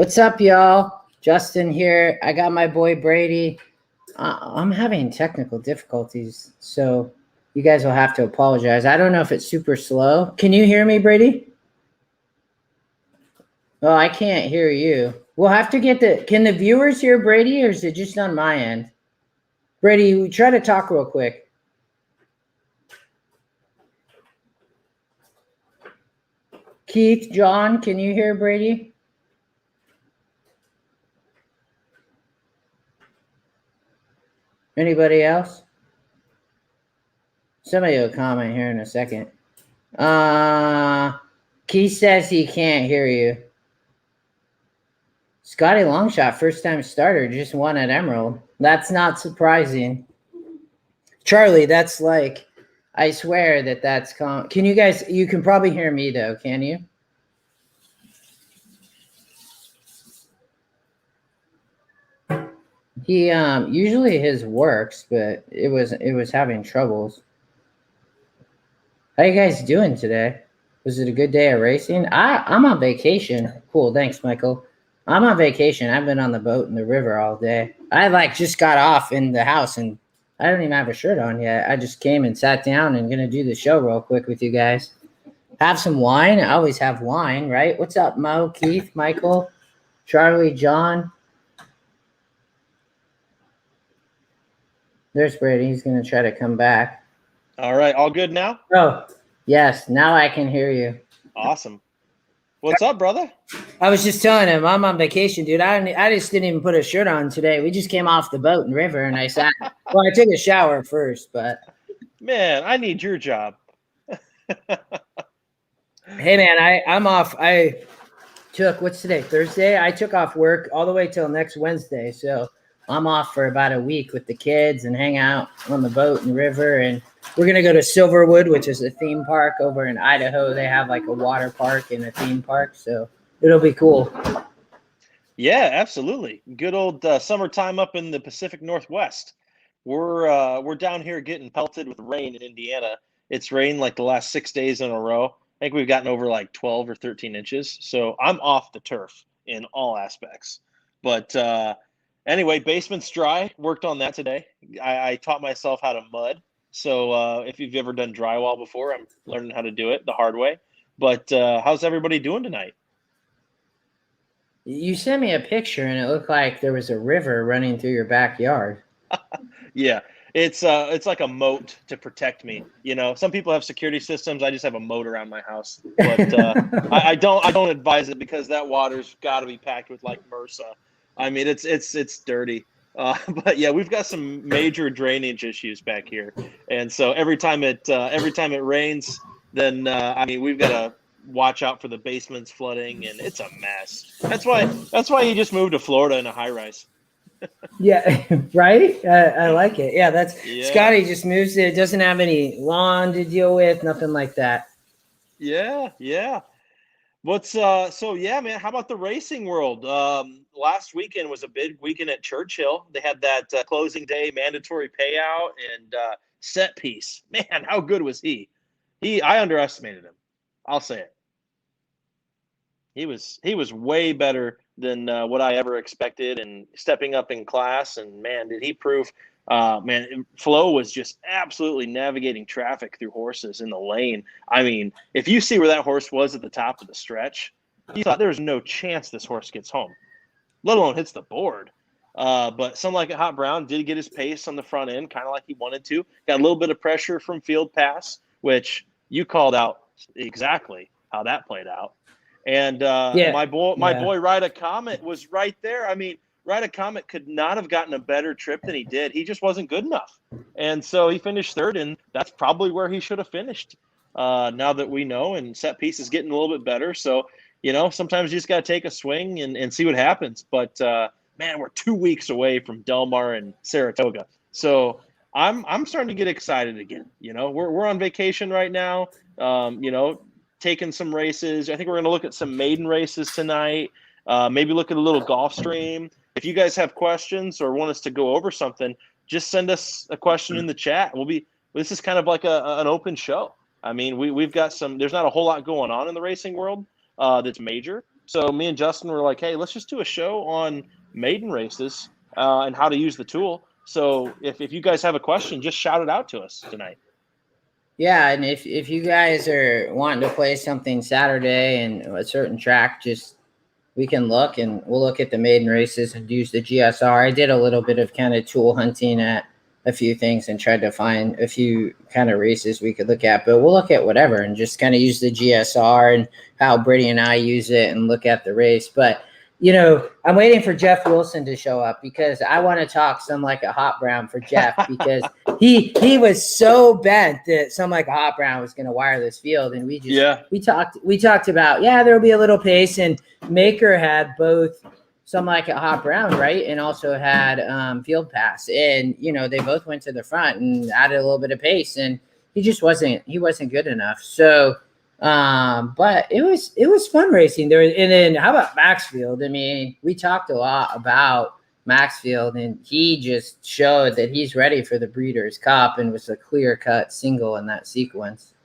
What's up, y'all? Justin here. I got my boy Brady. I'm having technical difficulties, so you guys will have to apologize. I don't know if it's super slow. Can you hear me, Brady? Oh, I can't hear you. We'll have to get can the viewers hear Brady, or is it just on my end? Brady, try to talk real quick. Keith, John, can you hear Brady? Anybody else? Somebody will comment here in a second. Keith says he can't hear you. Scotty Longshot, first time starter, just won at Emerald. That's not surprising. Charlie, that's like, I swear that's can you guys, you can probably hear me though, can you? He usually his works, but it was having troubles. How you guys doing today? Was it a good day of racing? I'm on vacation. Cool, thanks, Michael. I'm on vacation. I've been on the boat in the river all day. I just got off in the house and I don't even have a shirt on yet. I just came and sat down and gonna do the show real quick with you guys. Have some wine. I always have wine, right? What's up, Mo, Keith, Michael, Charlie, John? There's Brady. He's gonna try to come back. All right, all good now? Oh, yes. Now I can hear you. Awesome. What's up, brother? I was just telling him I'm on vacation, dude. I just didn't even put a shirt on today. We just came off the boat and river, and I sat. Well, I took a shower first, but man, I need your job. Hey, man, I'm off. I took what's today? Thursday. I took off work all the way till next Wednesday, so I'm off for about a week with the kids and hang out on the boat and river. And we're going to go to Silverwood, which is a theme park over in Idaho. They have like a water park and a theme park. So it'll be cool. Yeah, absolutely. Good old summertime up in the Pacific Northwest. We're down here getting pelted with rain in Indiana. It's rained like the last 6 days in a row. I think we've gotten over like 12 or 13 inches. So I'm off the turf in all aspects. But anyway, basement's dry. Worked on that today. I taught myself how to mud. So if you've ever done drywall before, I'm learning how to do it the hard way. But how's everybody doing tonight? You sent me a picture, and it looked like there was a river running through your backyard. Yeah, it's like a moat to protect me. You know, some people have security systems. I just have a moat around my house. But I don't advise it because that water's got to be packed with like MRSA. I mean, it's dirty. But yeah, we've got some major drainage issues back here, and so every time it rains, then I mean we've got to watch out for the basements flooding, and it's a mess. That's why you just moved to Florida in a high rise. Yeah, right. I like it. Yeah, Scotty just moves it. Doesn't have any lawn to deal with, nothing like that. Yeah. What's so yeah, man, how about the racing world? Last weekend was a big weekend at Churchill. They had that closing day mandatory payout and set piece. Man, how good was he? I underestimated him. I'll say it. He was way better than what I ever expected, and stepping up in class. And man, did he prove? Man, Flo was just absolutely navigating traffic through horses in the lane. I mean, if you see where that horse was at the top of the stretch, you thought there's no chance this horse gets home, let alone hits the board. But Some Like It Hot Brown did get his pace on the front end, kind of like he wanted to. Got a little bit of pressure from field pass, which you called out exactly how that played out. And my boy Ride a Comet was right there. I mean, Ride a Comet could not have gotten a better trip than he did. He just wasn't good enough. And so he finished third, and that's probably where he should have finished. Now that we know, and set piece is getting a little bit better. So, you know, sometimes you just got to take a swing and see what happens. But, man, we're 2 weeks away from Del Mar and Saratoga. So I'm starting to get excited again. You know, we're on vacation right now, you know, taking some races. I think we're going to look at some maiden races tonight, maybe look at a little golf stream. If you guys have questions or want us to go over something, just send us a question in the chat. This is kind of like an open show. I mean, we've got there's not a whole lot going on in the racing world that's major. So me and Justin were like, hey, let's just do a show on maiden races and how to use the tool. So if you guys have a question, just shout it out to us tonight. Yeah, and if you guys are wanting to play something Saturday and a certain track, just we can look and we'll look at the maiden races and use the GSR. I did a little bit of kind of tool hunting at a few things and tried to find a few kind of races we could look at, but we'll look at whatever and just kind of use the GSR and how Brady and I use it and look at the race. But you know, I'm waiting for Jeff Wilson to show up because I want to talk some like a hot brown for Jeff because he was so bent that some like a hot brown was going to wire this field, and we talked about there will be a little pace, and Maker had both some like a hot brown, right, and also had field pass, and you know they both went to the front and added a little bit of pace, and he wasn't good enough. So. But it was fun racing there. And then how about Maxfield? I mean, we talked a lot about Maxfield, and he just showed that he's ready for the Breeders' Cup and was a clear-cut single in that sequence.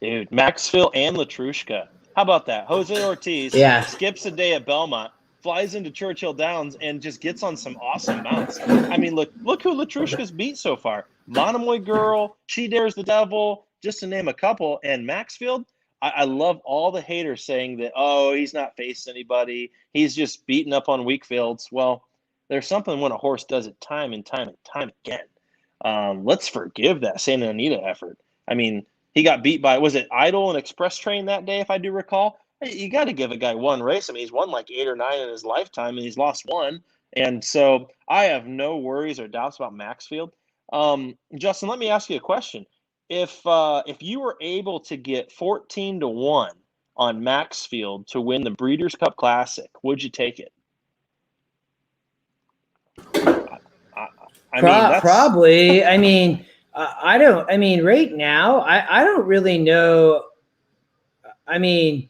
Dude, Maxfield and Latrushka. How about that? Jose Ortiz skips a day at Belmont, flies into Churchill Downs, and just gets on some awesome mounts. I mean, look who Latrushka's beat so far. Monomoy Girl, She Dares the Devil, just to name a couple. And Maxfield, I love all the haters saying that, oh, he's not facing anybody. He's just beating up on weak fields. Well, there's something when a horse does it time and time and time again. Let's forgive that Santa Anita effort. I mean, he got beat by, was it Idol and Express Train that day, if I do recall? You got to give a guy one race. I mean, he's won like 8 or 9 in his lifetime, and he's lost 1. And so I have no worries or doubts about Maxfield. Justin, let me ask you a question. If you were able to get 14-1 on Maxfield to win the Breeders' Cup Classic, would you take it? Probably. I mean, I don't. I mean, right now, I don't really know. I mean,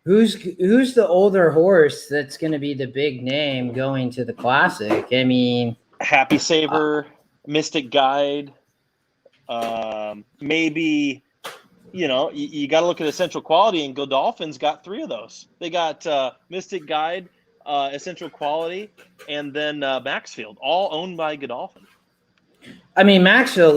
who's the older horse that's going to be the big name going to the Classic? I mean, Happy Saver, Mystic Guide. Maybe, you know, you got to look at Essential Quality, and Godolphin's got 3 of those. They got Mystic Guide, Essential Quality, and then Maxfield, all owned by Godolphin. I mean, Maxfield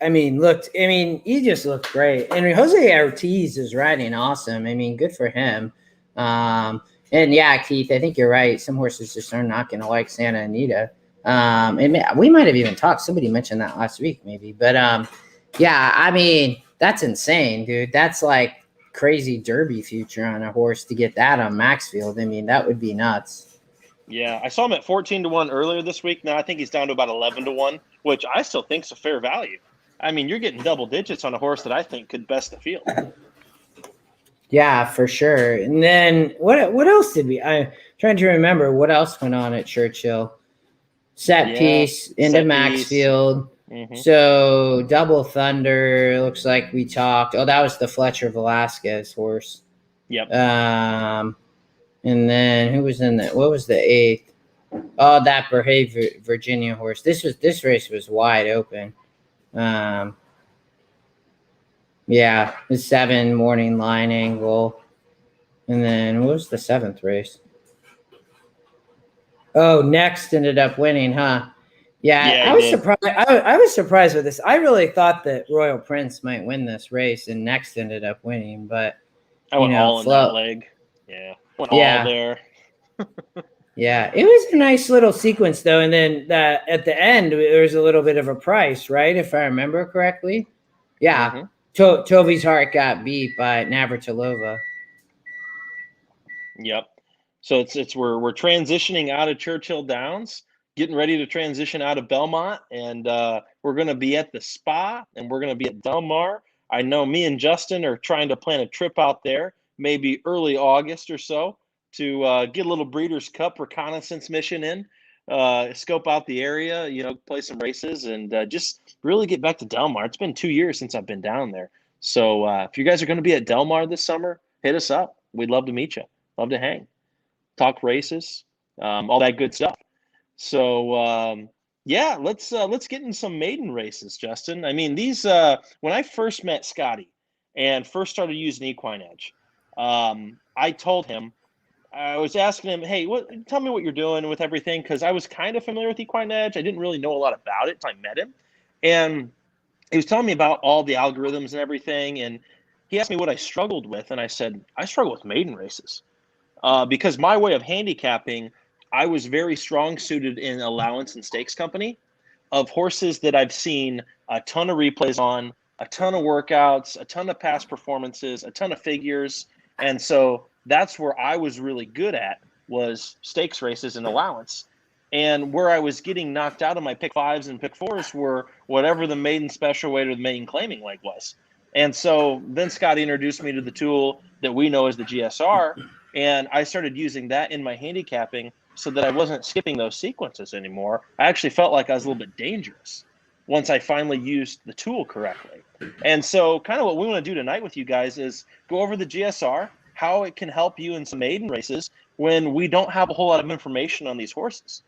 he just looked great. And Jose Ortiz is riding awesome. I mean, good for him. And yeah, Keith, I think you're right. Some horses just are not going to like Santa Anita. We might have even talked. Somebody mentioned that last week, maybe. But yeah, I mean, that's insane, dude. That's like crazy Derby future on a horse to get that on Maxfield. I mean, that would be nuts. Yeah, I saw him at 14-1 earlier this week. Now I think he's down to about 11-1, which I still think is a fair value. I mean, you're getting double digits on a horse that I think could best the field. Yeah, for sure. And then what else did I'm trying to remember what else went on at Churchill. Set piece into Maxfield. Mm-hmm. So Double Thunder, looks like we talked. Oh, that was the Fletcher Velasquez horse. Yep. And then who was in that? What was the 8th? Oh, that Berhay Virginia horse. This race was wide open. Yeah, the 7 morning line angle. And then what was the 7th race? Oh, Next ended up winning, huh? Yeah, I was surprised. I was surprised with this. I really thought that Royal Prince might win this race, and Next ended up winning. But I went all in that leg. Yeah, went all there. Yeah, it was a nice little sequence, though. And then at the end, there was a little bit of a price, right? If I remember correctly. Yeah, mm-hmm. Toby's Heart got beat by Navratilova. Yep. So we're transitioning out of Churchill Downs, getting ready to transition out of Belmont, and we're going to be at the Spa, and we're going to be at Del Mar. I know me and Justin are trying to plan a trip out there, maybe early August or so, to get a little Breeders' Cup reconnaissance mission in, scope out the area, play some races, and just really get back to Del Mar. It's been 2 years since I've been down there. So if you guys are going to be at Del Mar this summer, hit us up. We'd love to meet you. Love to hang. Talk races, all that good stuff. So let's get in some maiden races, Justin. I mean, these when I first met Scotty and first started using EquinEdge, I told him I was asking him, hey, tell me what you're doing with everything, because I was kind of familiar with EquinEdge. I didn't really know a lot about it until I met him. And he was telling me about all the algorithms and everything. And he asked me what I struggled with. And I said, I struggle with maiden races because my way of handicapping, I was very strong suited in allowance and stakes company of horses that I've seen a ton of replays on, a ton of workouts, a ton of past performances, a ton of figures. And so that's where I was really good at, was stakes races and allowance. And where I was getting knocked out of my pick fives and pick fours were whatever the maiden special weight or the maiden claiming leg was. And so then Scotty introduced me to the tool that we know as the GSR. And I started using that in my handicapping so that I wasn't skipping those sequences anymore. I actually felt like I was a little bit dangerous once I finally used the tool correctly. And so kind of what we want to do tonight with you guys is go over the GSR, how it can help you in some maiden races when we don't have a whole lot of information on these horses.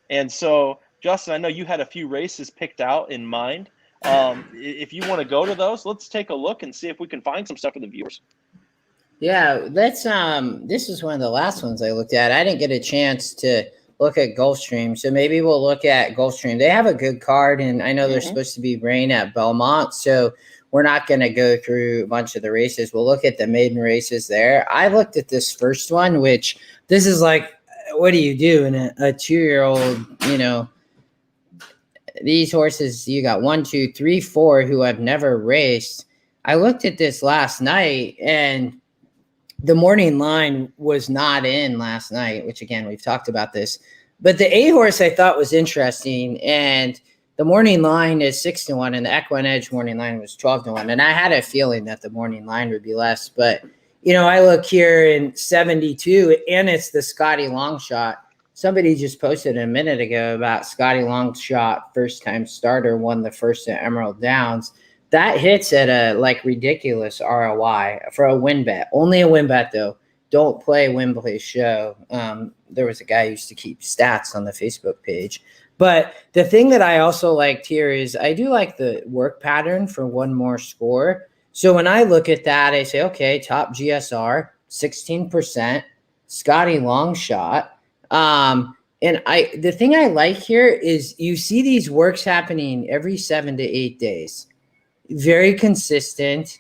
And so, Justin, I know you had a few races picked out in mind. If you want to go to those, let's take a look and see if we can find some stuff for the viewers. Yeah, let's this is one of the last ones I looked at. I didn't get a chance to look at Gulfstream, so maybe we'll look at Gulfstream. They have a good card, and I know there's supposed to be rain at Belmont, so we're not going to go through a bunch of the races. We'll look at the maiden races there. I looked at this first one, which this is like, what do you do in a 2-year-old, you know, these horses, you got 1, 2, 3, 4 who have never raced. I looked at this last night, and the morning line was not in last night, which again, we've talked about this, but the A horse I thought was interesting. And the morning line is 6-1 and the EquinEdge morning line was 12-1. And I had a feeling that the morning line would be less, but you know, I look here in 72 and it's the Scotty Longshot. Somebody just posted a minute ago about Scotty Longshot, first time starter, won the first at Emerald Downs. That hits at a like ridiculous ROI for a win bet. Only a win bet though. Don't play win play show. There was a guy who used to keep stats on the Facebook page. But the thing that I also liked here is I do like the work pattern for one more score. So when I look at that, I say, okay, top GSR, 16%, Scotty Longshot. And the thing I like here is you see these works happening every 7 to 8 days. Very consistent,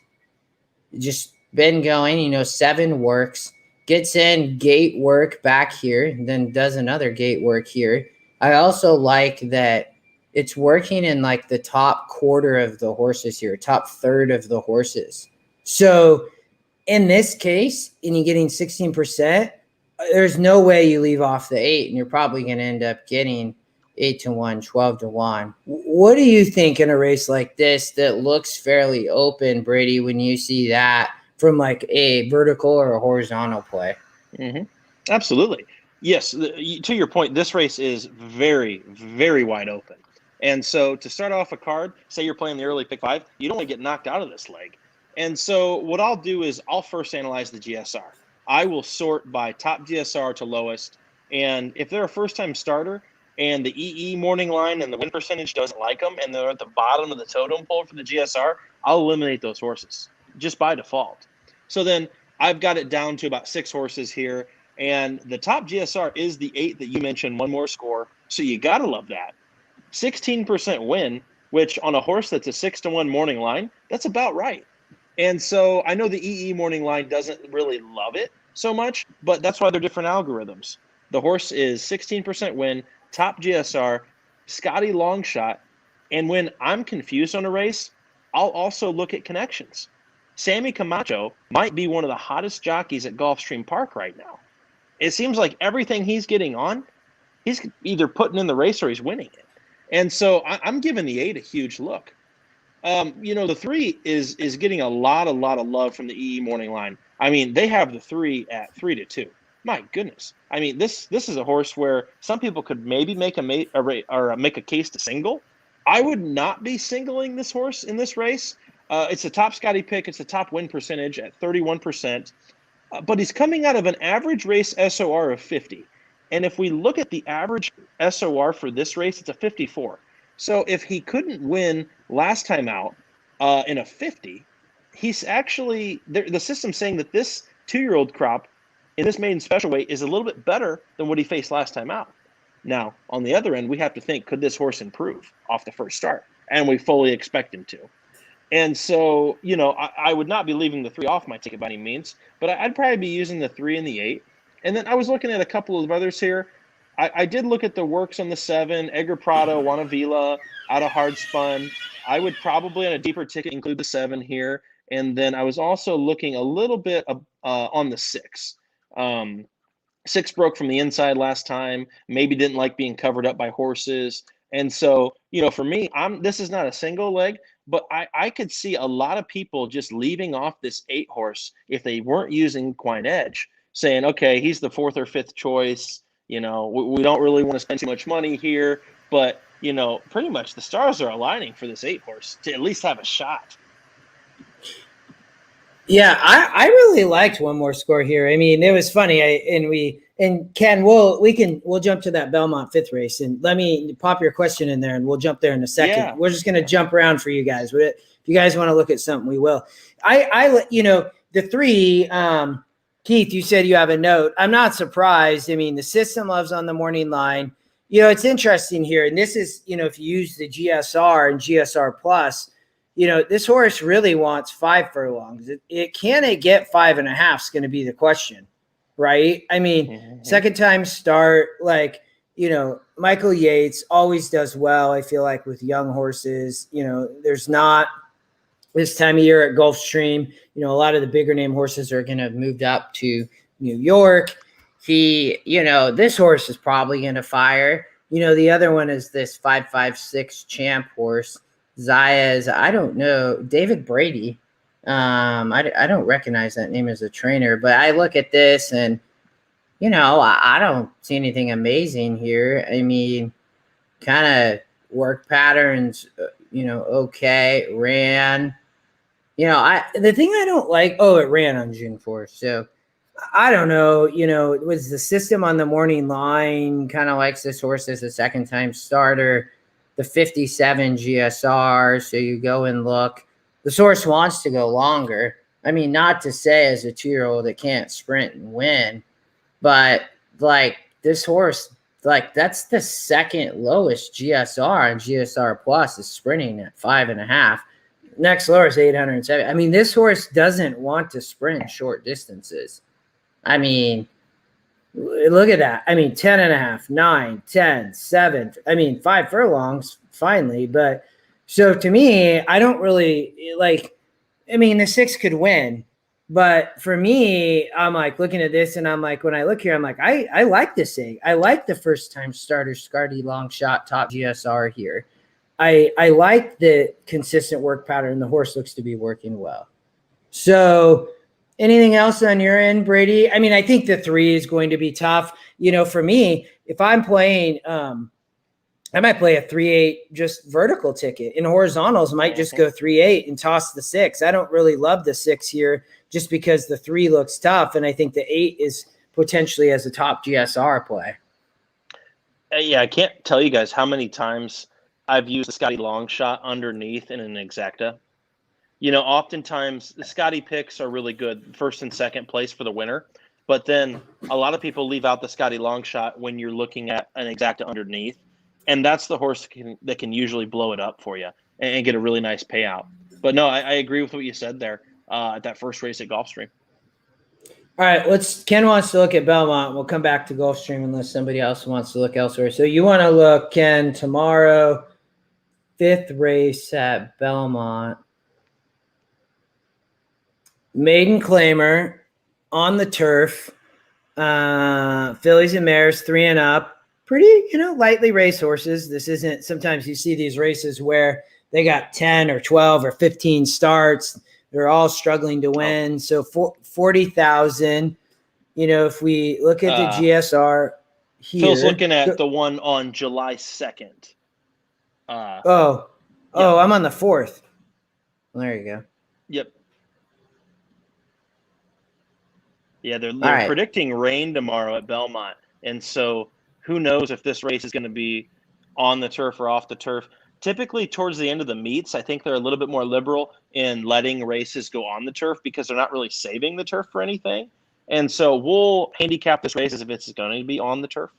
just been going, you know, 7 works, gets in gate work back here, then does another gate work here. I also like that it's working in like the top quarter of the horses here, top third of the horses. So in this case, and you're getting 16%, there's no way you leave off the 8, and you're probably going to end up getting 8-1, 12-1. What do you think in a race like this that looks fairly open, Brady, when you see that from like a vertical or a horizontal play? Absolutely. Yes. To your point, this race is very, very wide open. And so to start off a card, say you're playing the early pick 5, you don't want to get knocked out of this leg. And so what I'll do is I'll first analyze the GSR. I will sort by top GSR to lowest. And if they're a first-time starter, and the EE morning line and the win percentage doesn't like them, and they're at the bottom of the totem pole for the GSR, I'll eliminate those horses just by default. So then I've got it down to about 6 horses here, and the top GSR is the 8 that you mentioned, one more score. So you got to love that. 16% win, which on a horse that's a 6-1 morning line, that's about right. And so I know the EE morning line doesn't really love it so much, but that's why they're different algorithms. The horse is 16% win, top GSR, Scotty Longshot, and when I'm confused on a race, I'll also look at connections. Sammy Camacho might be one of the hottest jockeys at Gulfstream Park right now. It seems like everything he's getting on, he's either putting in the race or he's winning it. And so I'm giving the 8 a huge look. You know, the 3 is getting a lot of love from the EE morning line. I mean, they have the 3 at 3-2. My goodness. I mean, this is a horse where some people could maybe make a case to single. I would not be singling this horse in this race. It's a top Scotty pick. It's a top win percentage at 31%. But he's coming out of an average race SOR of 50. And if we look at the average SOR for this race, it's a 54. So if he couldn't win last time out in a 50, he's actually – the system's saying that this 2-year-old crop in this maiden special weight is a little bit better than what he faced last time out. Now, on the other end, we have to think, could this horse improve off the first start? And we fully expect him to. And so, I would not be leaving the 3 off my ticket by any means, but I'd probably be using the 3 and the 8. And then I was looking at a couple of others here. I did look at the works on the 7, Edgar Prado, Juanavila, out of Hard Spun. I would probably on a deeper ticket include the 7 here. And then I was also looking a little bit on the 6. 6 broke from the inside last time, maybe didn't like being covered up by horses. And so, for me, this is not a single leg, but I could see a lot of people just leaving off this 8 horse if they weren't using EquinEdge, saying, okay, he's the 4th or 5th choice. We don't really want to spend too much money here, but, pretty much the stars are aligning for this 8 horse to at least have a shot. Yeah, I really liked One More Score here. I mean, it was funny. Ken, we'll jump to that Belmont 5th race, and let me pop your question in there, and we'll jump there in a second. Yeah. We're just going to jump around for you guys. If you guys want to look at something, we will. The 3. Keith, you said you have a note. I'm not surprised. I mean, the system loves on the morning line. It's interesting here, and this is, if you use the GSR and GSR Plus, this horse really wants 5 furlongs. Can it get 5.5 is going to be the question, right? I mean, second time start, Michael Yates always does well, I feel like, with young horses. There's not this time of year at Gulfstream, a lot of the bigger name horses are going to have moved up to New York. This horse is probably going to fire. The other one is this 556 Champ horse. Zayas, I don't know. David Brady. I don't recognize that name as a trainer, but I look at this and, I don't see anything amazing here. I mean, kind of work patterns, okay. Ran. The thing I don't like, it ran on June 4th. So I don't know, it was the system on the morning line kind of likes this horse as a second time starter. The 57 GSR. So you go and look. The horse wants to go longer. I mean, not to say as a 2-year-old it can't sprint and win, but this horse, that's the second lowest GSR, and GSR Plus is sprinting at 5.5. Next lower is 807. I mean, this horse doesn't want to sprint short distances. I mean, look at that. I mean, 10.5, 9, 10, 7. I mean, 5 furlongs finally. But so to me, I don't really the 6 could win. But for me, I'm looking at this and I'm when I look here, I'm I like this thing. I like the first time starter Scardy long shot top GSR here. I like the consistent work pattern. The horse looks to be working well. So anything else on your end, Brady? I mean, I think the 3 is going to be tough. For me, if I'm playing, I might play a 3-8 just vertical ticket. In horizontals, might just go 3-8 and toss the 6. I don't really love the 6 here just because the 3 looks tough, and I think the 8 is potentially as a top GSR play. Yeah, I can't tell you guys how many times I've used the Scotty long shot underneath in an exacta. Oftentimes the Scotty picks are really good, first and second place for the winner. But then a lot of people leave out the Scotty long shot when you're looking at an exacta underneath. And that's the horse that can usually blow it up for you and get a really nice payout. But no, I agree with what you said there at that first race at Gulfstream. All right, Ken wants to look at Belmont. We'll come back to Gulfstream unless somebody else wants to look elsewhere. So you want to look, Ken, tomorrow, 5th race at Belmont. Maiden claimer on the turf. Fillies and mares 3 and up. Pretty, lightly race horses. This isn't, sometimes you see these races where they got 10 or 12 or 15 starts. They're all struggling to win. So 40,000, if we look at the GSR here. Phil's looking at the one on July 2nd. I'm on the 4th. Well, there you go. Yep. Yeah, they're predicting rain tomorrow at Belmont. And so who knows if this race is going to be on the turf or off the turf. Typically, towards the end of the meets, I think they're a little bit more liberal in letting races go on the turf because they're not really saving the turf for anything. And so we'll handicap this race as if it's going to be on the turf,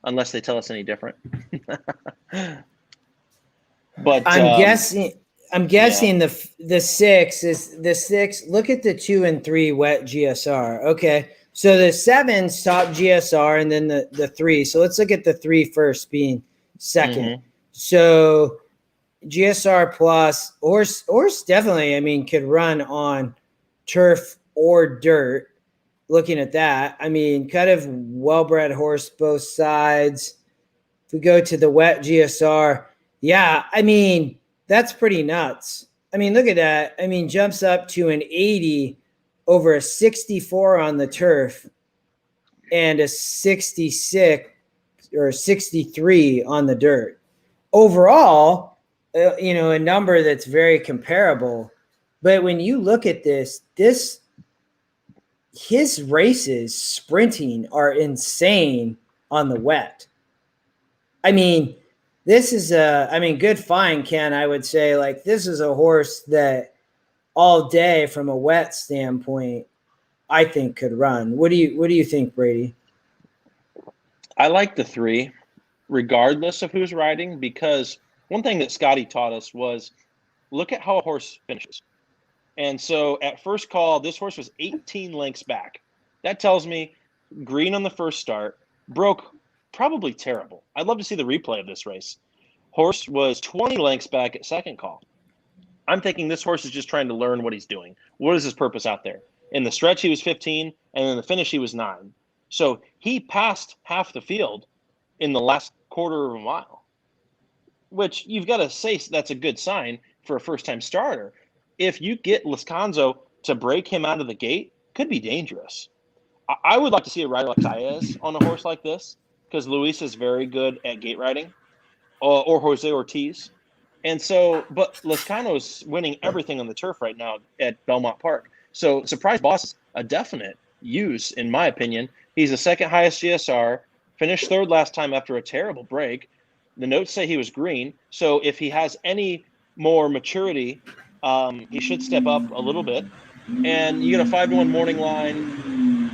unless they tell us any different. But I'm guessing the 6 is the 6. Look at the 2 and 3 wet GSR. Okay. So the 7's top GSR and then the 3. So let's look at the 3 first being second. Mm-hmm. So GSR plus horse definitely, I mean, could run on turf or dirt. Looking at that, I mean, kind of well-bred horse both sides. If we go to the wet GSR, yeah, I mean, that's pretty nuts. I mean, look at that. I mean, jumps up to an 80 over a 64 on the turf and a 66 or 63 on the dirt. Overall, a number that's very comparable. But when you look at this, his races sprinting are insane on the wet. I mean, this is good find, Ken. I would say, like, this is a horse that all day from a wet standpoint, I think could run. What do you think, Brady? I like the 3, regardless of who's riding, because one thing that Scotty taught us was look at how a horse finishes. And so at first call, this horse was 18 lengths back. That tells me green on the first start, broke probably terrible. I'd love to see the replay of this race. Horse was 20 lengths back at second call. I'm thinking this horse is just trying to learn what he's doing. What is his purpose out there? In the stretch, he was 15, and in the finish, he was 9. So he passed half the field in the last quarter of a mile, which you've got to say that's a good sign for a first-time starter. If you get Lascanzo to break him out of the gate, could be dangerous. I would like to see a rider like Saez on a horse like this, because Luis is very good at gate riding, or Jose Ortiz. And so, but Lascano's winning everything on the turf right now at Belmont Park. So Surprise Boss is a definite use, in my opinion. He's the second highest GSR, finished 3rd last time after a terrible break. The notes say he was green. So if he has any more maturity, he should step up a little bit. And you get a 5-1 morning line.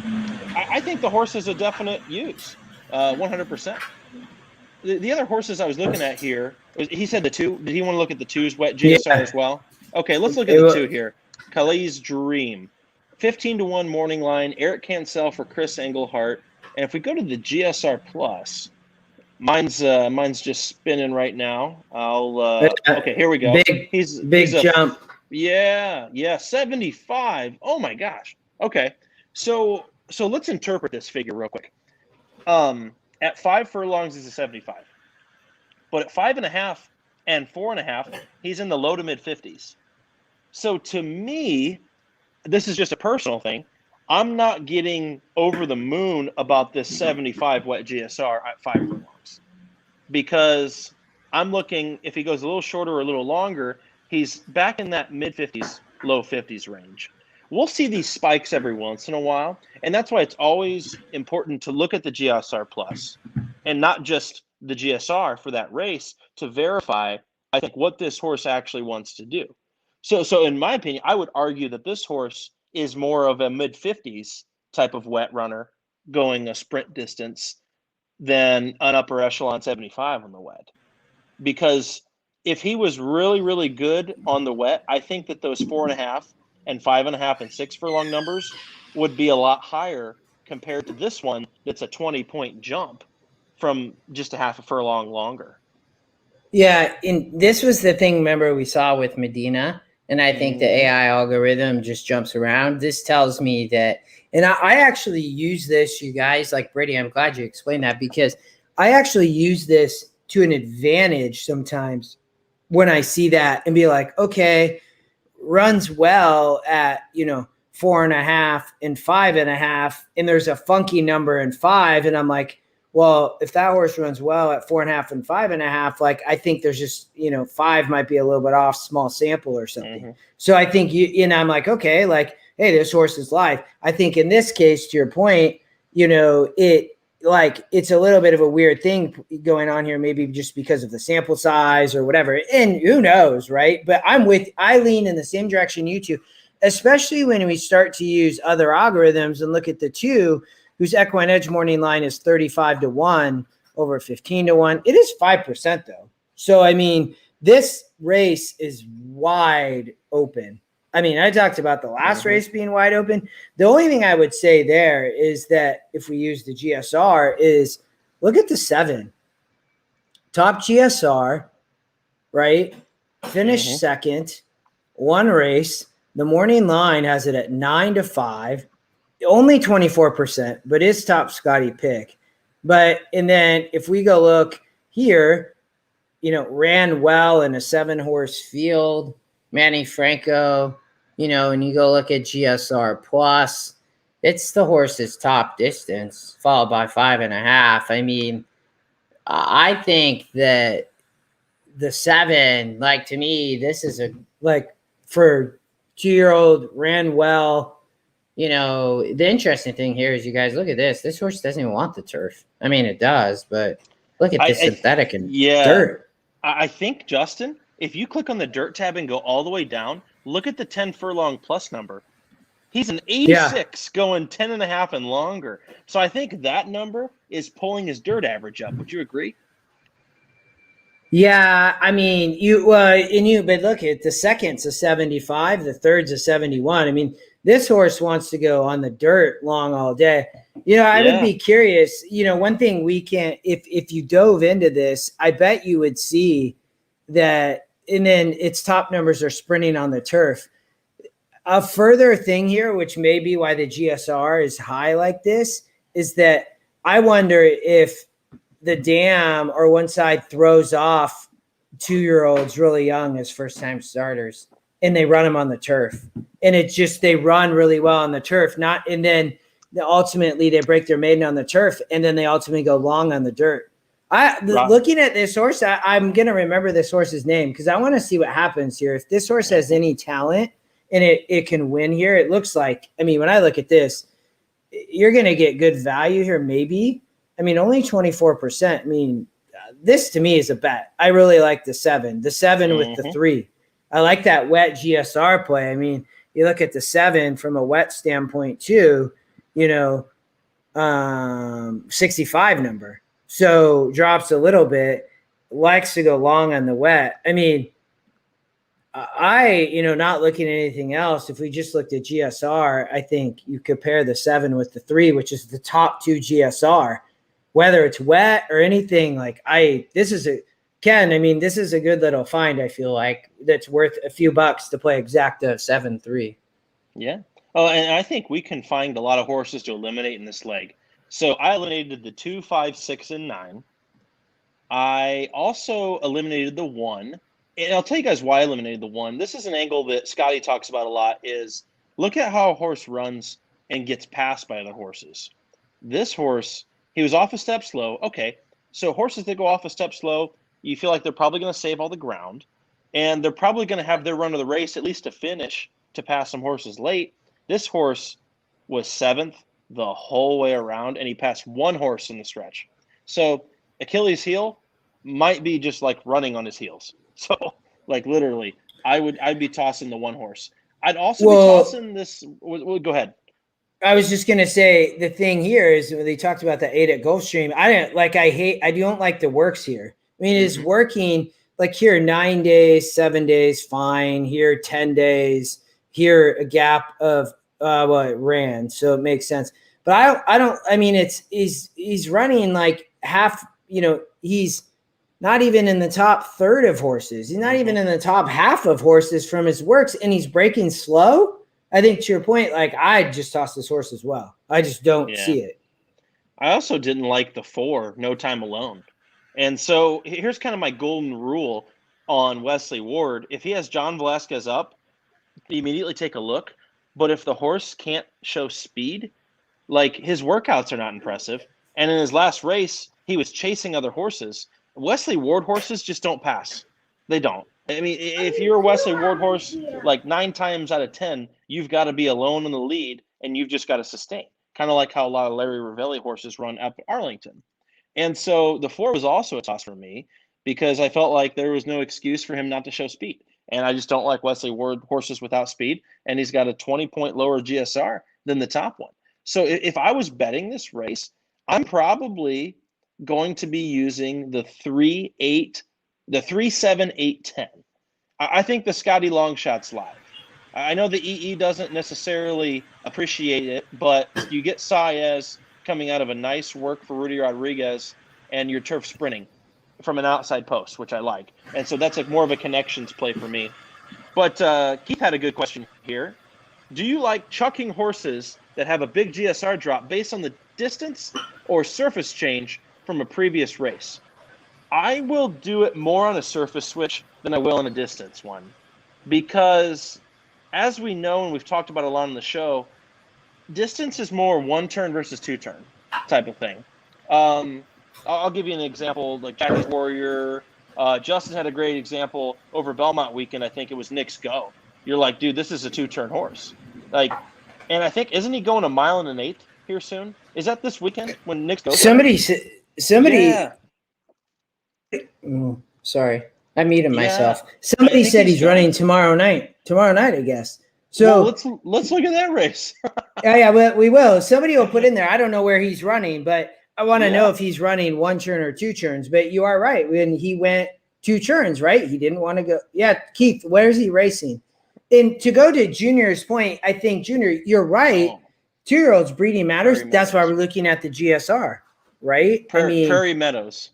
I think the horse is a definite use, 100%. The other horses I was looking at here, he said the 2. Did he want to look at the 2's wet GSR as well? Okay, let's look at the 2 here. Khalil's Dream, 15-1 morning line. Eric Cancel for Chris Englehart. And if we go to the GSR Plus, mine's just spinning right now. Okay, here we go. Big jump. Yeah, 75. Oh my gosh. Okay, so let's interpret this figure real quick. At 5 furlongs, he's a 75, but at 5.5 and 4.5, he's in the low to mid 50s. So to me, this is just a personal thing. I'm not getting over the moon about this 75 wet GSR at 5 furlongs, because I'm looking, if he goes a little shorter or a little longer, he's back in that mid 50s, low 50s range. We'll see these spikes every once in a while, and that's why it's always important to look at the GSR Plus and not just the GSR for that race to verify, I think, what this horse actually wants to do. So in my opinion, I would argue that this horse is more of a mid-50s type of wet runner going a sprint distance than an upper echelon 75 on the wet. Because if he was really, really good on the wet, I think that those 4.5 and 5.5 and 6 furlong numbers would be a lot higher compared to this one that's a 20-point jump from just a half a furlong longer. Yeah, and this was the thing, remember, we saw with Medina, and I think the AI algorithm just jumps around. This tells me that, and I actually use this, you guys, like Brady, I'm glad you explained that, because I actually use this to an advantage sometimes when I see that and be like, okay, runs well at 4.5 and 5.5, and there's a funky number in 5, and I'm like, well, if that horse runs well at 4.5 and 5.5, like, I think there's just 5 might be a little bit off, small sample or something. Mm-hmm. So I think I'm like, okay, like, hey, this horse is live. I think in this case, to your point, it's a little bit of a weird thing going on here, maybe just because of the sample size or whatever. And who knows, right? But I lean in the same direction you two. especially when we start to use other algorithms and look at the 2, whose EquinEdge morning line is 35-1 over 15-1. It is 5% though. So, I mean, this race is wide open. I mean, I talked about the last race being wide open. The only thing I would say there is that if we use the GSR is look at the 7. Top GSR, right? Finished second, 1 race. The morning line has it at 9-5. Only 24%, but is top Scotty pick. And then if we go look here, ran well in a 7-horse field, Manny Franco, and you go look at GSR plus, it's the horse's top distance, followed by 5.5. I mean, I think that the 7, like, to me, this is for 2-year-old, ran well. The interesting thing here is you guys look at this. This horse doesn't even want the turf. I mean, it does, but look at the synthetic and dirt. I think, Justin, if you click on the dirt tab and go all the way down, look at the 10 furlong plus number. He's an 86 going 10.5 and longer. So I think that number is pulling his dirt average up. Would you agree? Yeah, I mean, but look at the second's a 75, the third's a 71. I mean, this horse wants to go on the dirt long all day. I would be curious, one thing we can't, if you dove into this, I bet you would see that, and then its top numbers are sprinting on the turf. A further thing here, which may be why the GSR is high like this, is that I wonder if the dam or one side throws off 2-year-olds really young as first-time starters, and they run them on the turf. And it's just they run really well on the turf, and then ultimately they break their maiden on the turf, and then they ultimately go long on the dirt. Looking at this horse, I'm going to remember this horse's name because I want to see what happens here. If this horse has any talent and it can win here, it looks like, I mean, when I look at this, you're going to get good value here, maybe. I mean, only 24%. I mean, this to me is a bet. I really like the 7 with the 3. I like that wet GSR play. I mean, you look at the 7 from a wet standpoint too, 65 number. So drops a little bit, likes to go long on the wet. I mean, not looking at anything else, if we just looked at GSR, I think you compare the 7 with the 3, which is the top 2 GSR, whether it's wet or anything. This is a good little find. I feel like that's worth a few bucks to play exacta 7-3. Yeah. Oh, and I think we can find a lot of horses to eliminate in this leg. So I eliminated the 2, 5, 6, and 9. I also eliminated the 1. And I'll tell you guys why I eliminated the 1. This is an angle that Scotty talks about a lot, is look at how a horse runs and gets passed by other horses. This horse, he was off a step slow. Okay, so horses that go off a step slow, you feel like they're probably going to save all the ground, and they're probably going to have their run of the race, at least to finish, to pass some horses late. This horse was 7th the whole way around, and he passed 1 horse in the stretch. So Achilles' heel might be just like running on his heels. So, literally, I'd be tossing the 1 horse. I'd also be tossing this. Go ahead. I was just gonna say the thing here is when they talked about the 8 at Gulfstream. I don't like the works here. I mean, it's working here 9 days, 7 days, fine. Here 10 days. Here a gap of it ran, so it makes sense. But I don't. I mean, he's running like half. He's not even in the top third of horses. He's not even in the top half of horses from his works, and he's breaking slow. I think to your point, I just toss this horse as well. I just don't see it. I also didn't like the 4, No Time Alone. And so here's kind of my golden rule on Wesley Ward. If he has John Velasquez up, immediately take a look. But if the horse can't show speed, his workouts are not impressive. And in his last race, he was chasing other horses. Wesley Ward horses just don't pass. They don't. I mean, if you're a Wesley Ward horse, 9 times out of 10, you've got to be alone in the lead, and you've just got to sustain. Kind of like how a lot of Larry Ravelli horses run up at Arlington. And so the 4 was also a toss for me because I felt like there was no excuse for him not to show speed. And I just don't like Wesley Ward horses without speed. And he's got a 20-point lower GSR than the top one. So if I was betting this race, I'm probably going to be using the 3, 8, the 3, 7, 8, 10. I think the Scotty Longshot's live. I know the EE doesn't necessarily appreciate it, but you get Saez coming out of a nice work for Rudy Rodriguez, and your turf sprinting from an outside post, which I like. And so that's more of a connections play for me. But Keith had a good question here. Do you like chucking horses that have a big GSR drop based on the distance or surface change from a previous race? I will do it more on a surface switch than I will on a distance one, because as we know, and we've talked about a lot on the show, distance is more 1 turn versus 2 turn type of thing. I'll give you an example, like Jackie's Warrior. Justin had a great example over Belmont weekend. I think it was Knicks Go. You're like, dude, this is a 2-turn horse. Like, and I think, isn't he going 1 1/8 here soon? Is that this weekend when Knicks Go? Somebody. Yeah. Sorry, I muted Yeah. myself. Somebody said he's running tomorrow night. Tomorrow night, I guess. So well, let's look at that race. yeah, we will. Somebody will put in there. I don't know where he's running, but I want to know if he's running 1 turn or 2 turns. But you are right. When he went 2 turns, right? He didn't want to go. Yeah, Keith, where is he racing? And to go to Junior's point, I think, Junior, you're right. 2-year-olds breeding matters. That's why we're looking at the GSR, right? Prairie Meadows.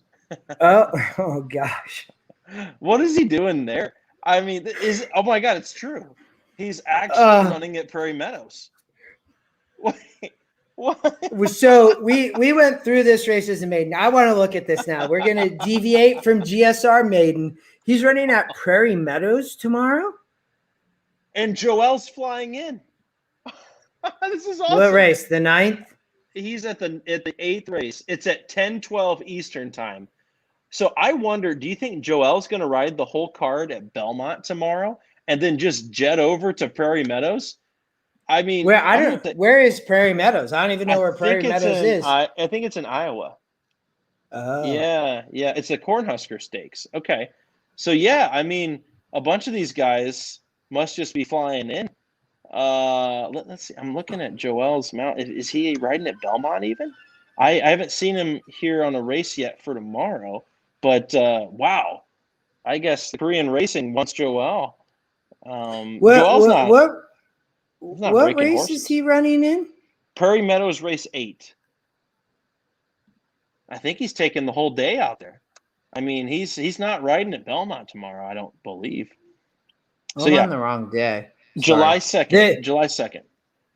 Oh gosh. What is he doing there? I mean, oh my God, it's true. He's actually running at Prairie Meadows. What? So we went through this race as a maiden. I want to look at this now. We're going to deviate from GSR Maiden. He's running at Prairie Meadows tomorrow. And Joel's flying in. This is awesome. What race? The 9th? He's at the 8th race. It's at 10:12 Eastern time. So I wonder, do you think Joel's going to ride the whole card at Belmont tomorrow and then just jet over to Prairie Meadows? I mean, where is Prairie Meadows? I don't even know where Prairie Meadows is. I think it's in Iowa. Oh. Yeah. It's the Cornhusker Stakes. Okay. So, yeah, I mean, a bunch of these guys must just be flying in. Let's see. I'm looking at Joel's mount. Is he riding at Belmont even? I haven't seen him here on a race yet for tomorrow. But, wow. I guess the Korean Racing wants Joel. Joel's not. What race horses. Is he running in? Prairie Meadows race 8. I think he's taking the whole day out there. I mean, he's not riding at Belmont tomorrow, I don't believe. I'm on the wrong day. July 2nd. July 2nd.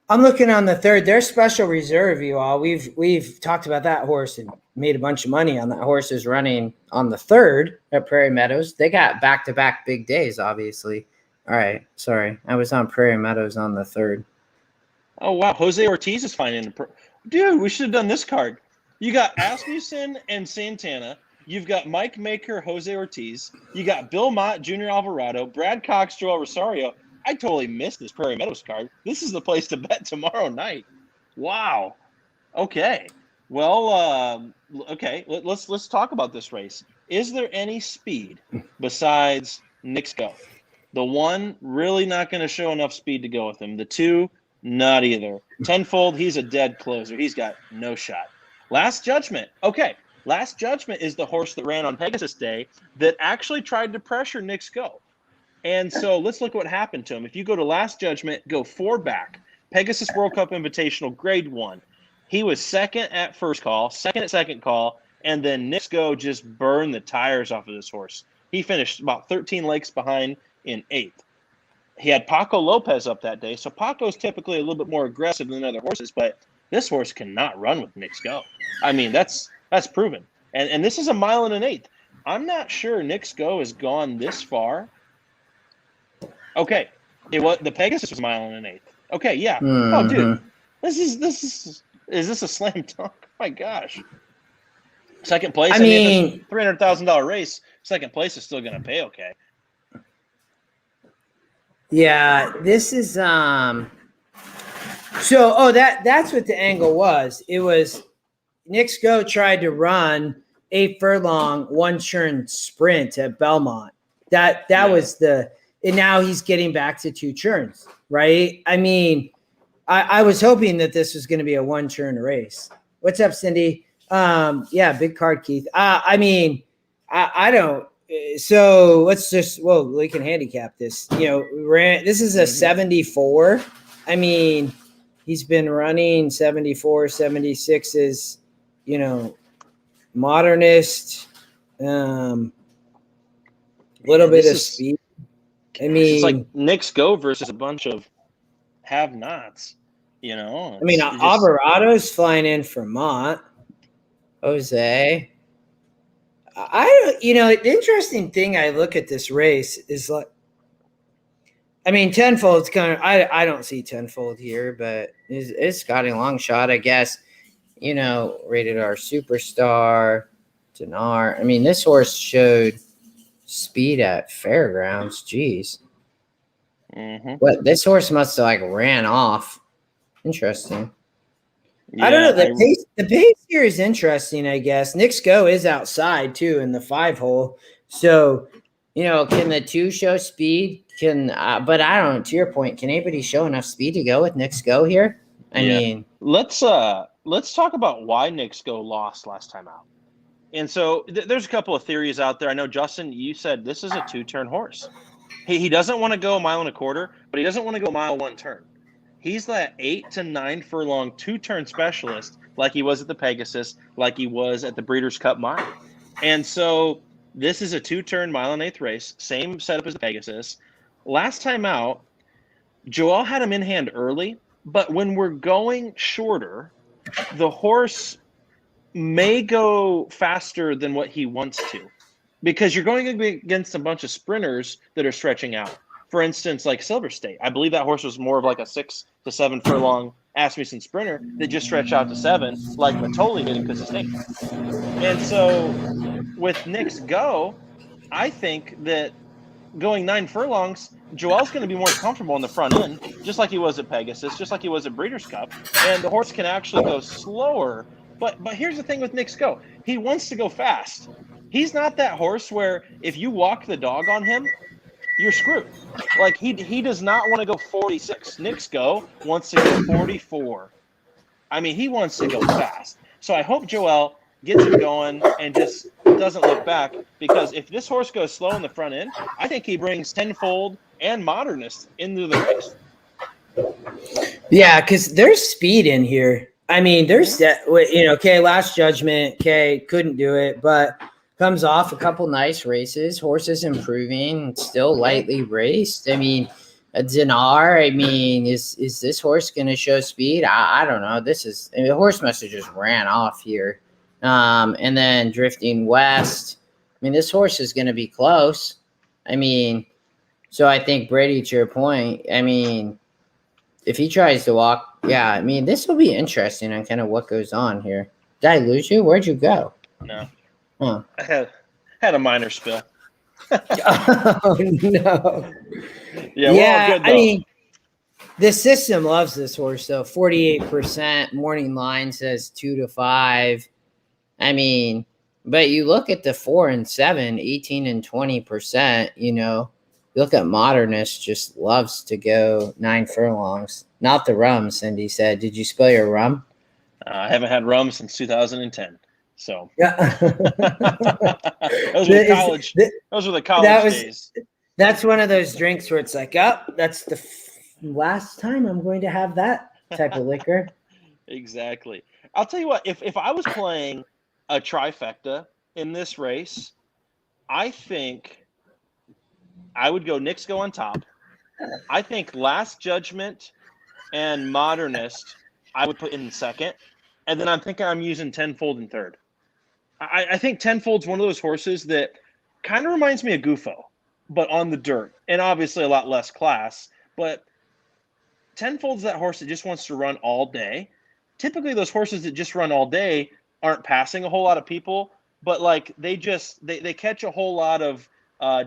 I'm looking on the 3rd. There's special reserve, you all. We've talked about that horse and made a bunch of money on that horse. Is running on the 3rd at Prairie Meadows. They got back-to-back big days, obviously. All right, sorry. I was on Prairie Meadows on the 3rd. Oh, wow. Jose Ortiz is finding dude, we should have done this card. You got Asmussen and Santana. You've got Mike Maker, Jose Ortiz. You got Bill Mott, Junior Alvarado, Brad Cox, Joel Rosario. I totally missed this Prairie Meadows card. This is the place to bet tomorrow night. Wow. Okay. Well, okay. Let's talk about this race. Is there any speed besides Knicks Go? The 1, really not going to show enough speed to go with him. The 2, not either. Tenfold, he's a dead closer. He's got no shot. Last Judgment. Okay. Last Judgment is the horse that ran on Pegasus Day that actually tried to pressure Knicks Go. And so let's look at what happened to him. If you go to Last Judgment, go 4 back. Pegasus World Cup Invitational, grade 1. He was 2nd at first call, 2nd at second call, and then Knicks Go just burned the tires off of this horse. He finished about 13 lengths behind in 8th. He had Paco Lopez up that day, so Paco's typically a little bit more aggressive than other horses, but this horse cannot run with Knicks Go. I mean, that's proven. And this is 1 1/8. I'm not sure Knicks Go has gone this far. Okay, the Pegasus was 1 1/8. Okay, yeah. Mm-hmm. Oh, dude, is this a slam dunk? Oh my gosh. Second place. I mean, if it's a $300,000 race. Second place is still going to pay okay. Yeah, this is that's what the angle was. It was Knicks Go tried to run a furlong 1 turn sprint at Belmont. That was and now he's getting back to 2 turns, right? I mean, I was hoping that this was going to be a 1-turn race. What's up, Cindy? Yeah, big card, Keith. I mean, I don't. So let's just, we can handicap this. This is a 74. I mean, he's been running 74, 76s, modernist, little bit of speed. I mean, it's like Knicks Go versus a bunch of have-nots, I mean, Alvarado's flying in from Mott. Jose. The interesting thing I look at this race is like, I mean, Tenfold's kind of, I don't see Tenfold here, but it's Scotty Longshot, I guess, rated R Superstar, Dinar. I mean, this horse showed speed at Fairgrounds. Jeez. But this horse must have ran off. Interesting. Yeah, I don't know. The pace here is interesting, I guess. Knicks Go is outside too in the 5-hole. So, can the 2 show speed? But I don't know, to your point, can anybody show enough speed to go with Knicks Go here? I mean, let's talk about why Knicks Go lost last time out. And so there's a couple of theories out there. I know, Justin, you said this is a 2-turn horse. He doesn't want to go 1.25 miles, but he doesn't want to go 1 turn. He's that 8 to 9 furlong 2-turn specialist, like he was at the Pegasus, like he was at the Breeders' Cup Mile. And so this is a 2-turn 1.125 race, same setup as the Pegasus. Last time out, Joel had him in hand early, but when we're going shorter, the horse may go faster than what he wants to, because you're going against a bunch of sprinters that are stretching out. For instance, like Silver State, I believe that horse was more of like a 6 to 7 furlong Asmussen sprinter that just stretched out to 7, like Matoli did in Coos State. And so with Knicks Go, I think that going 9 furlongs, Joel's going to be more comfortable in the front end, just like he was at Pegasus, just like he was at Breeders' Cup, and the horse can actually go slower. But here's the thing with Knicks Go. He wants to go fast. He's not that horse where if you walk the dog on him, you're screwed. Like, he does not want to go 46. Knicks Go wants to go 44. I mean, he wants to go fast. So I hope Joel gets him going and just doesn't look back, because if this horse goes slow in the front end, I think he brings Tenfold and Modernist into the race. Yeah, because there's speed in here. I mean, there's that, Last Judgment, couldn't do it, but comes off a couple nice races. Horses improving, still lightly raced. I mean, a Dinar, is this horse going to show speed? I don't know. The horse must have just ran off here. And then drifting west. I mean, this horse is going to be close. I mean, so I think, Brady, to your point, I mean, if he tries to walk, this will be interesting on kind of what goes on here. Did I lose you? Where'd you go? No. Huh. I had a minor spill. Oh, no. Yeah, we're all good, though. I mean, the system loves this horse, though. 48%. Morning line says 2 to 5. I mean, but you look at the 4 and 7, 18 and 20%, you look at Modernist, just loves to go 9 furlongs. Not the rum, Cindy said. Did you spill your rum? I haven't had rum since 2010. So yeah. Those were the college days. That's one of those drinks where it's like, that's the last time I'm going to have that type of liquor. Exactly. I'll tell you what, if I was playing a trifecta in this race, I think I would go Knicks Go on top. I think Last Judgment and Modernist I would put in second. And then I'm thinking I'm using Tenfold in third. I think Tenfold's one of those horses that kind of reminds me of Gufo, but on the dirt, and obviously a lot less class. But Tenfold's that horse that just wants to run all day. Typically, those horses that just run all day aren't passing a whole lot of people, but like they catch a whole lot of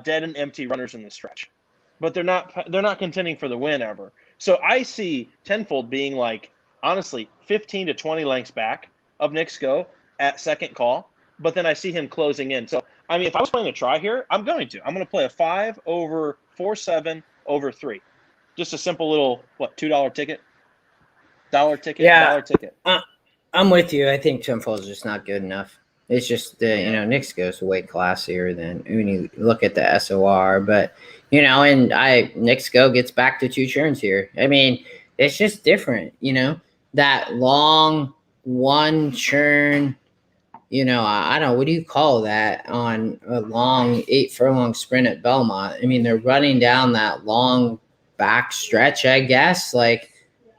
dead and empty runners in the stretch. But they're not contending for the win ever. So I see Tenfold being like, honestly, 15 to 20 lengths back of Knicks Go at second call. But then I see him closing in. So, I mean, if I was playing a try here, I'm going to play a 5 over 4-7 over 3. Just a simple little, $2 ticket? $1 ticket? Yeah. $1 ticket. I'm with you. I think tenfold is just not good enough. It's just Knicks Go's way classier than when you look at the SOR, but and Knicks Go gets back to 2 churns here. I mean, it's just different, that long 1 churn. I don't know, what do you call that on a long 8 furlong sprint at Belmont? I mean, they're running down that long back stretch, I guess, like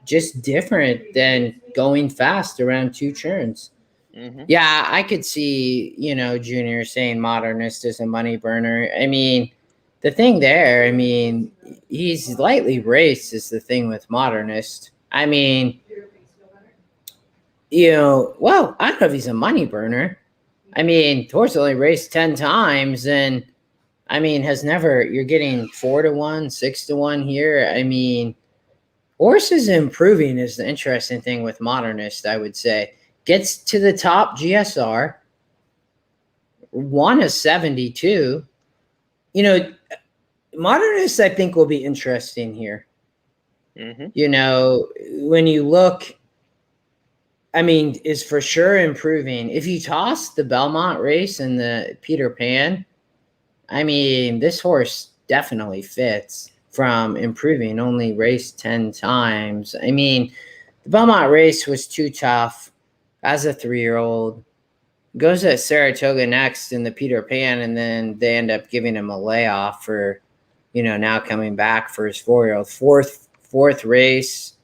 just different than going fast around 2 churns. Mm-hmm. Yeah, I could see, Junior saying Modernist is a money burner. I mean, the thing there, I mean, he's lightly raced is the thing with Modernist. I mean, well, I don't know if he's a money burner. I mean, Thor's only raced 10 times and I mean, you're getting 4-1, 6-1 here. I mean, horse is improving is the interesting thing with Modernist, I would say. Gets to the top GSR, won a 72. Modernist, I think, will be interesting here. Mm-hmm. When you look, I mean, is for sure improving. If you toss the Belmont race and the Peter Pan, I mean, this horse definitely fits from improving, only raced 10 times. I mean, the Belmont race was too tough as a 3-year-old. Goes at Saratoga next in the Peter Pan, and then they end up giving him a layoff for, now coming back for his 4-year-old. Fourth race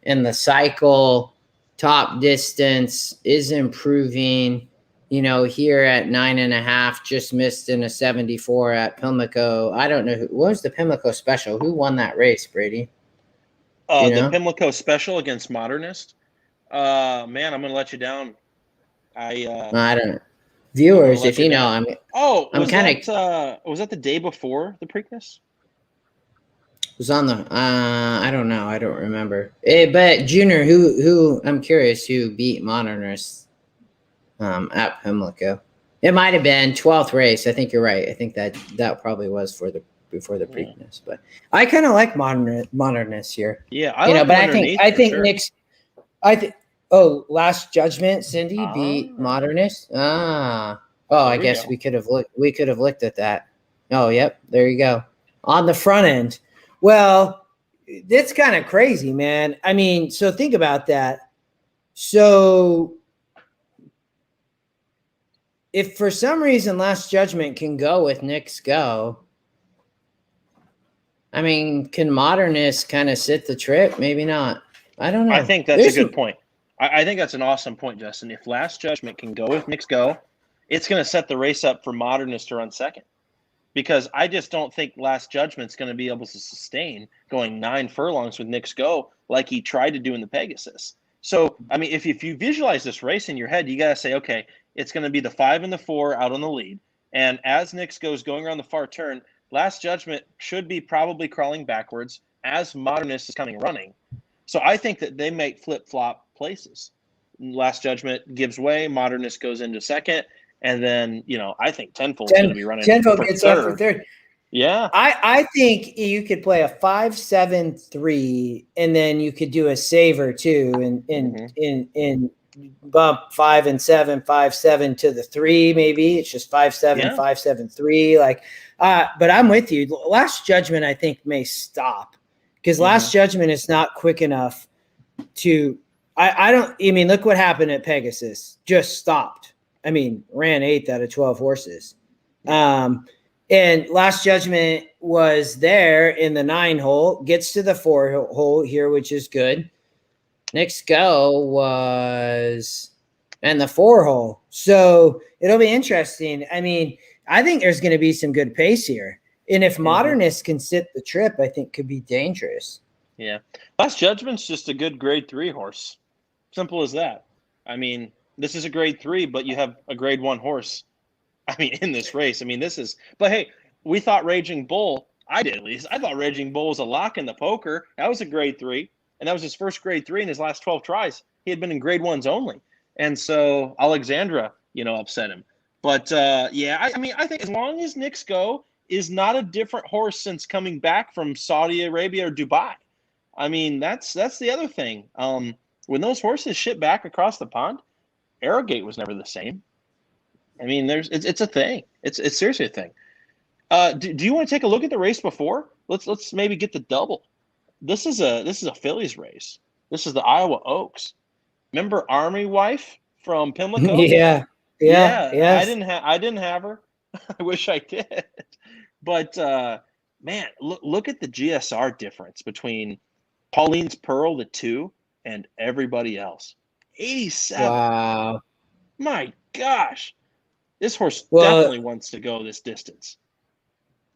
in the cycle, top distance is improving. Here at 9.5, just missed in a 74 at Pimlico. I don't know what was the Pimlico special. Who won that race, Brady? The Pimlico special against Modernist. Man, I'm gonna let you down. I don't know. Viewers, if you know, I'm kind of. Was that the day before the Preakness? Was on the. I don't know. I don't remember. But Junior, who I'm curious who beat Modernist. At Pimlico, it might have been 12th race. I think you're right. I think that probably was before the Preakness, but I kind of like Modernist here. Yeah, but I think sure. Knicks. Last Judgment, Cindy beat Modernist. I guess we could have looked at that. Oh, yep, there you go on the front end. Well, that's kind of crazy, man. I mean, so think about that. So. If for some reason Last Judgment can go with Knicks Go, I mean, can Modernist kind of sit the trip? Maybe not. I don't know. I think that's a good point. I think that's an awesome point, Justin. If Last Judgment can go with Knicks Go, it's going to set the race up for Modernist to run second. Because I just don't think Last Judgment's going to be able to sustain going 9 furlongs with Knicks Go like he tried to do in the Pegasus. So, I mean, if you visualize this race in your head, you got to say, okay, it's going to be the 5 and the 4 out on the lead. And as Knicks goes going around the far turn, Last Judgment should be probably crawling backwards as Modernist is coming running. So I think that they might flip-flop places. Last Judgment gives way, Modernist goes into second, and then, I think Tenfold's going to be running Tenfold gets up for third. Yeah. I think you could play a 5-7-3, and then you could do a saver too, in bump 5 and 7, 5-7 to the 3. Maybe it's just 5-7, 5-7-3. Like, but I'm with you. Last Judgment, I think, may stop because Last Judgment is not quick enough to. I mean, look what happened at Pegasus. Just stopped. I mean, ran 8th out of 12 horses. And Last Judgment was there in the 9 hole, gets to the 4 hole here, which is good. Knicks Go was in the 4 hole. So it'll be interesting. I mean, I think there's going to be some good pace here. And if Modernist can sit the trip, I think could be dangerous. Yeah. Last Judgment's just a good grade 3 horse. Simple as that. I mean, this is a grade 3, but you have a grade 1 horse. I mean, in this race. I mean, but hey, we thought Raging Bull, I did at least. I thought Raging Bull was a lock in the poker. That was a grade 3. And that was his first grade 3 in his last 12 tries. He had been in grade 1s only. And so Alexandra, upset him. But, I mean, I think as long as Knicks Go is not a different horse since coming back from Saudi Arabia or Dubai. I mean, that's the other thing. When those horses ship back across the pond, Arrogate was never the same. I mean, it's a thing. It's seriously a thing. Do you want to take a look at the race before? Let's maybe get the double. This is a fillies race. This is the Iowa Oaks. Remember Army Wife from Pimlico? Yeah. I didn't have her. I wish I did. But man, look at the GSR difference between Pauline's Pearl, the 2, and everybody else. 87. Wow. My gosh. This horse definitely wants to go this distance.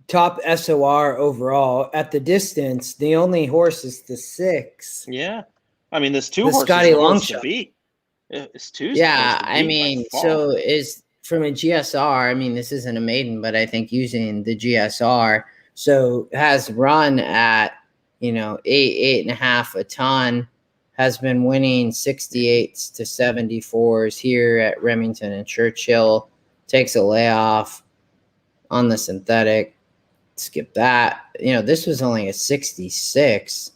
Top SOR overall. At the distance, the only horse is the 6. Yeah. I mean, this 2 The horse Scotty is the horse Longshot. to beat. It's 2's Yeah, the horse to I beat mean, by far. so is from a GSR. I mean, this isn't a maiden, but I think using the GSR, so has run at 8.5 a ton, has been winning 68s to 74s here at Remington and Churchill. Takes a layoff on the synthetic. Skip that. This was only a 66.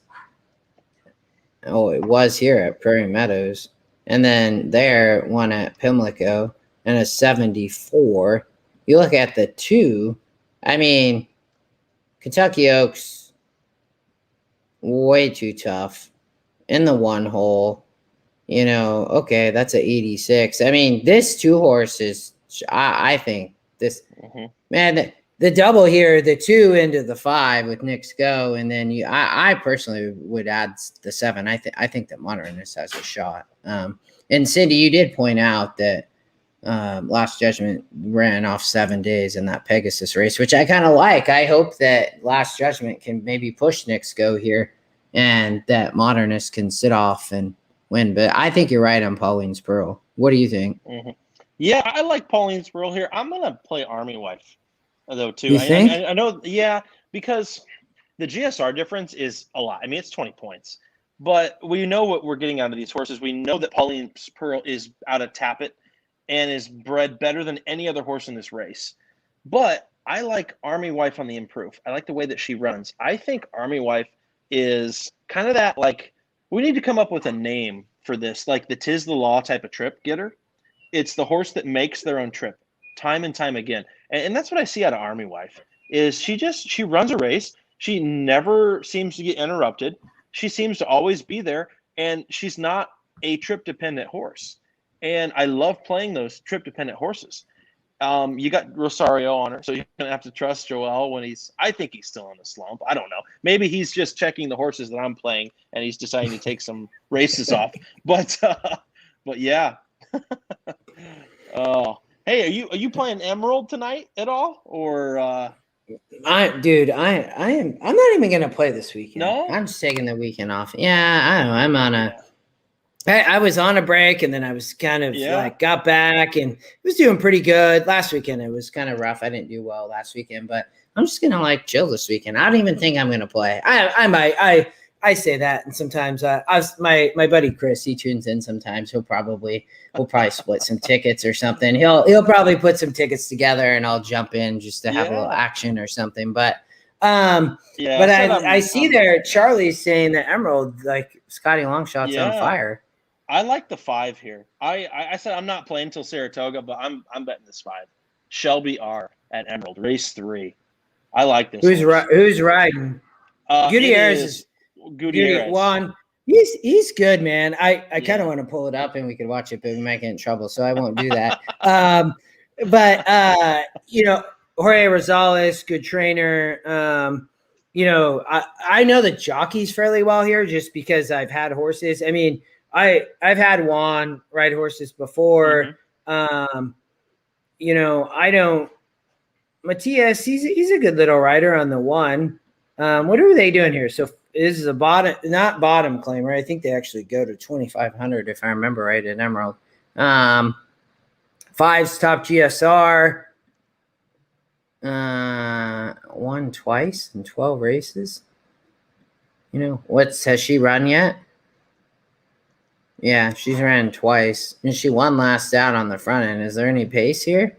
Oh, it was here at Prairie Meadows. And then there, one at Pimlico, and a 74. You look at the 2, I mean, Kentucky Oaks, way too tough. In the 1 hole, okay, that's a 86. I mean, this 2 horse is, I think this, man, the double here, the 2 into the 5 with Knicks Go, and then I personally would add the 7. I think that Modernist has a shot. And Cindy, you did point out that Last Judgment ran off 7 days in that Pegasus race, which I kind of like. I hope that Last Judgment can maybe push Knicks Go here, and that Modernist can sit off and win. But I think you're right on Pauline's Pearl. What do you think? Yeah, I like Pauline's Pearl here. I'm gonna play Army Wife, though, too. You think? I know, yeah, because the GSR difference is a lot. I mean, it's 20 points. But we know what we're getting out of these horses. We know that Pauline's Pearl is out of Tappet and is bred better than any other horse in this race. But I like Army Wife on the improve. I like the way that she runs. I think Army Wife is kind of that, like, we need to come up with a name for this, like the Tis the Law type of trip getter. It's the horse that makes their own trip time and time again. And that's what I see out of Army Wife, is she runs a race. She never seems to get interrupted. She seems to always be there, and she's not a trip-dependent horse. And I love playing those trip-dependent horses. You got Rosario on her, so you're going to have to trust Joel when I think he's still in the slump. I don't know. Maybe he's just checking the horses that I'm playing, and he's deciding to take some races off. But yeah. Oh, hey, are you playing Emerald tonight at all, or? I'm not even gonna play this weekend. No, I'm just taking the weekend off. Yeah, I don't know. I'm on a. I was on a break, and then I was kind of got back and was doing pretty good. Last weekend it was kind of rough. I didn't do well last weekend, but I'm just gonna chill this weekend. I don't even think I'm gonna play. I say that, and sometimes my buddy Chris, he tunes in sometimes. We'll probably split some tickets or something. He'll probably put some tickets together, and I'll jump in just to have a little action or something. But I see there Charlie's saying that Emerald, like Scotty Longshot's on fire. I like the 5 here. I said I'm not playing until Saratoga, but I'm betting this 5. Shelby R at Emerald, race 3. I like this. Who's riding? Gutierrez. Juan, he's good, man. I kind of want to pull it up and we could watch it, but we might get in trouble, so I won't do that. But Jorge Rosales, good trainer. I know the jockeys fairly well here just because I've had horses. I mean, I've had Juan ride horses before. I don't. Matias, he's a good little rider on the 1. What are they doing here? So this is a not bottom claim, right? I think they actually go to 2,500 if I remember right at Emerald. 5's top GSR. Won twice in 12 races. Has she run yet? Yeah, she's ran twice, and she won last out on the front end. Is there any pace here?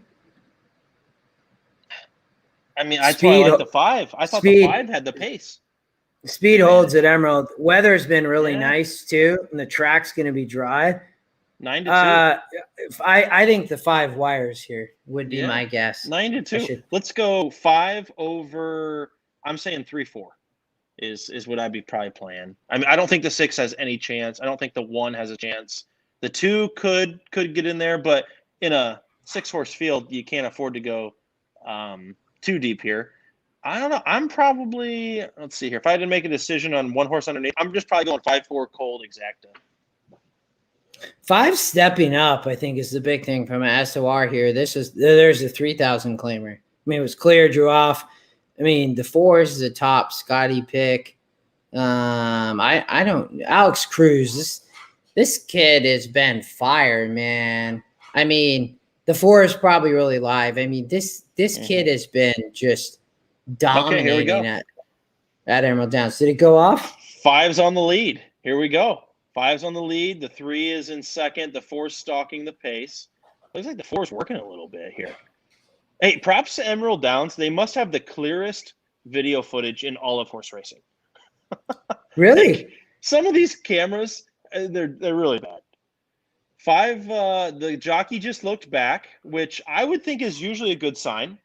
I mean, that's why I like the 5. I thought the 5 had the pace. Speed holds at Emerald. Weather's been really nice too, and the track's going to be dry. 9-2. I think the 5 wires here would be my guess. 9-2. Let's go 5 over. I'm saying 3-4 is what I'd be probably playing. I mean, I don't think the 6 has any chance. I don't think the 1 has a chance. The 2 could get in there, but in a 6-horse field, you can't afford to go too deep here. I don't know. I'm probably, let's see here. If I had to make a decision on 1 horse underneath, I'm just probably going 5-4 cold exacta. 5 stepping up, I think, is the big thing from an SOR here. There's a 3,000 claimer. I mean, it was clear, drew off. I mean, the 4 is the top Scotty pick. I don't, Alex Cruz, this kid has been fired, man. I mean, the 4 is probably really live. I mean, this kid has been just dominating at Emerald Downs. Did it go off? 5's on the lead. Here we go. 5's on the lead. The 3 is in second. The 4's stalking the pace. Looks like the 4's working a little bit here. Hey, props to Emerald Downs. They must have the clearest video footage in all of horse racing. Really? Like, some of these cameras, they're really bad. 5, the jockey just looked back, which I would think is usually a good sign.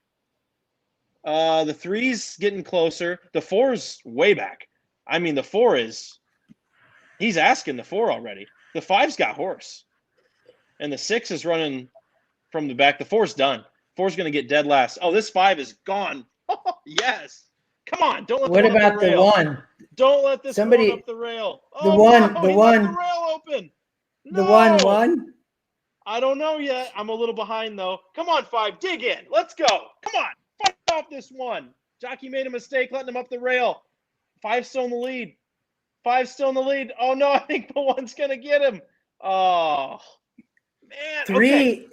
The 3's getting closer. The 4's way back. I mean, the 4 is, he's asking the 4 already. The 5's got horse. And the 6 is running from the back. The 4's done. 4's going to get dead last. Oh, this 5 is gone. Yes. Come on. Don't let what about the 1? Don't let this one up the rail. The 1. No, the rail open. The No. 1. I don't know yet. I'm a little behind, though. Come on, 5. Dig in. Let's go. Come on. Fight off this 1. Jockey made a mistake letting him up the rail. 5's still in the lead. 5's still in the lead. Oh, no. I think the 1's going to get him. Oh, man.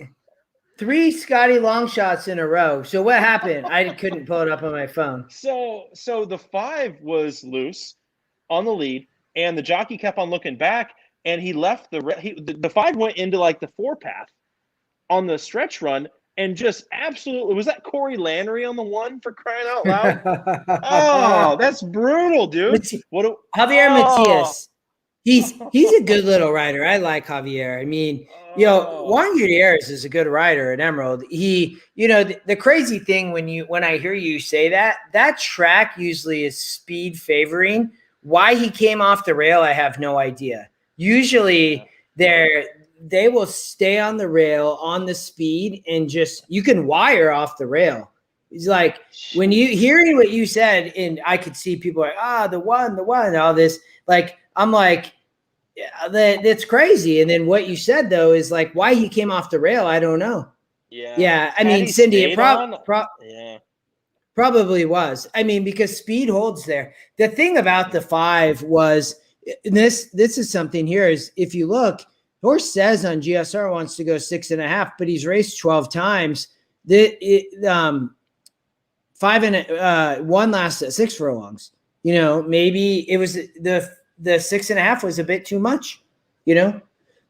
3 Scotty long shots in a row. So what happened? I couldn't pull it up on my phone. So the 5 was loose on the lead, and the jockey kept on looking back, and he left the 5 went into like the 4 path on the stretch run, and just absolutely, was that Corey Landry on the 1, for crying out loud? Oh, that's brutal, dude. Javier Matias. He's a good little rider. I like Javier. I mean, Juan Gutierrez is a good rider at Emerald. He, the crazy thing when I hear you say that track usually is speed favoring. Why he came off the rail, I have no idea. Usually they will stay on the rail on the speed and just, you can wire off the rail. It's like when you hearing what you said, and I could see people like, the one, all this, like, I'm like, yeah, that's crazy. And then what you said though is like why he came off the rail, I don't know. Yeah. I mean, Cindy, it probably was. I mean, because speed holds there. The thing about the 5 was this is something here is if you look, horse says on GSR wants to go 6.5, but he's raced 12 times. 5 and 1 last at 6 furlongs. Maybe it was the 6.5 was a bit too much.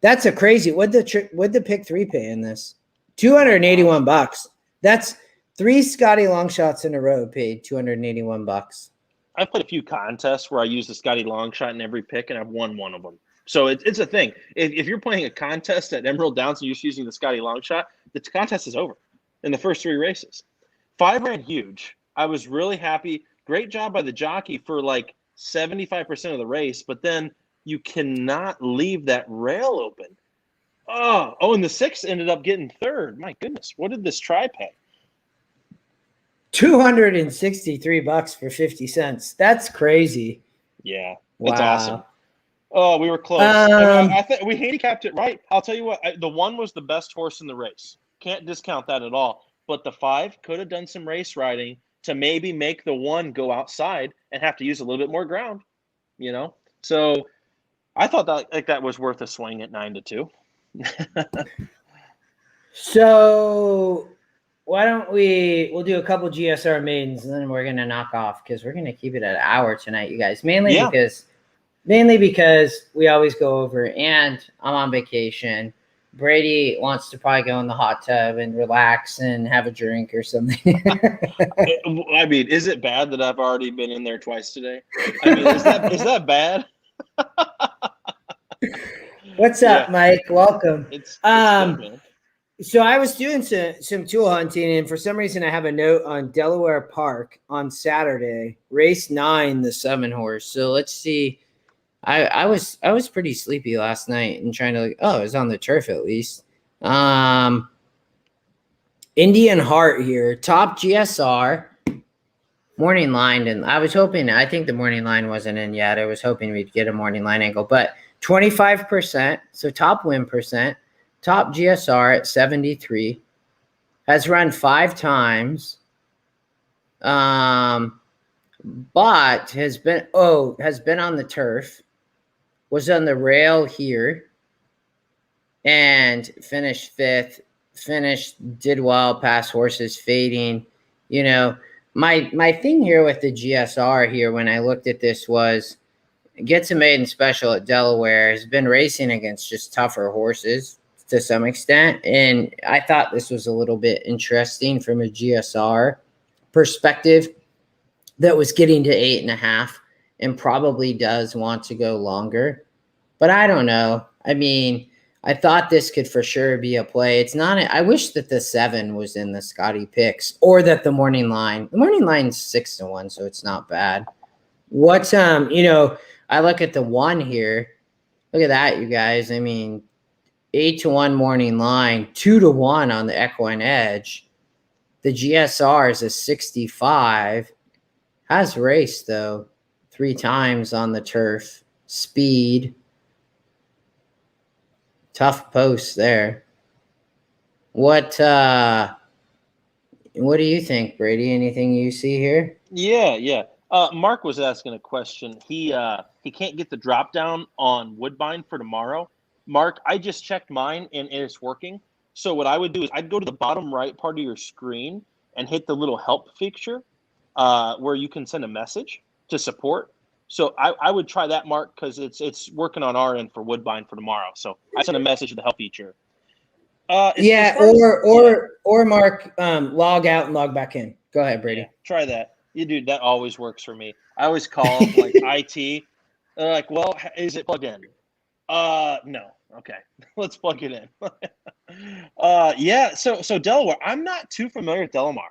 That's a crazy. What'd the pick 3 pay in this? $281. That's 3 Scotty long shots in a row paid $281. I've played a few contests where I use the Scotty long shot in every pick, and I've won one of them. So it's a thing. If you're playing a contest at Emerald Downs and you're just using the Scotty long shot, the contest is over in the first 3 races. 5 ran huge. I was really happy. Great job by the jockey for like 75% of the race, but then you cannot leave that rail open. Oh, and the 6 ended up getting 3rd. My goodness, what did this try pay? $263 for 50 cents. That's crazy. Yeah, that's awesome. Oh, we were close. I think we handicapped it right. I'll tell you what, the 1 was the best horse in the race. Can't discount that at all. But the 5 could have done some race riding to maybe make the 1 go outside and have to use a little bit more ground, So I thought that was worth a swing at 9-2. So why don't we'll do a couple GSR maidens and then we're going to knock off because we're going to keep it at an hour tonight, you guys, mainly because we always go over and I'm on vacation. Brady wants to probably go in the hot tub and relax and have a drink or something. I mean, is it bad that I've already been in there twice today? I mean, is that bad? What's up, Mike? Welcome. It's good, man. So I was doing some tool hunting, and for some reason I have a note on Delaware Park on Saturday, race 9, the 7 horse. So let's see. I was pretty sleepy last night and trying to it was on the turf at least. Indian Heart here, top GSR morning line, and I think the morning line wasn't in yet. I was hoping we'd get a morning line angle, but 25%, so top win percent, top GSR at 73, has run 5 times, but has been on the turf, was on the rail here, and finished 5th. Did well, past horses fading. You know, my thing here with the GSR here when I looked at this was gets a maiden special at Delaware, has been racing against just tougher horses to some extent. And I thought this was a little bit interesting from a GSR perspective that was getting to 8.5 and probably does want to go longer. But I don't know. I mean, I thought this could for sure be a play. It's not. I wish that the 7 was in the Scotty picks or that the morning line. The morning line's 6-1, so it's not bad. What's I look at the 1 here. Look at that, you guys. I mean, 8-1 morning line, 2-1 on the EquinEdge. The GSR is a 65. Has raced though 3 times on the turf. Speed. Tough post there. What do you think, Brady? Anything you see here? Yeah. Mark was asking a question. He can't get the drop down on Woodbine for tomorrow. Mark, I just checked mine and it's working. So what I would do is I'd go to the bottom right part of your screen and hit the little help feature where you can send a message to support. So I would try that, Mark, because it's working on our end for Woodbine for tomorrow. So I sent a message to the help feature. Or Mark, log out and log back in. Go ahead, Brady. Yeah, try that. Dude, that always works for me. I always call like IT. They're like, well, is it plugged in? No. Okay, let's plug it in. Yeah. So Delaware. I'm not too familiar with Delaware.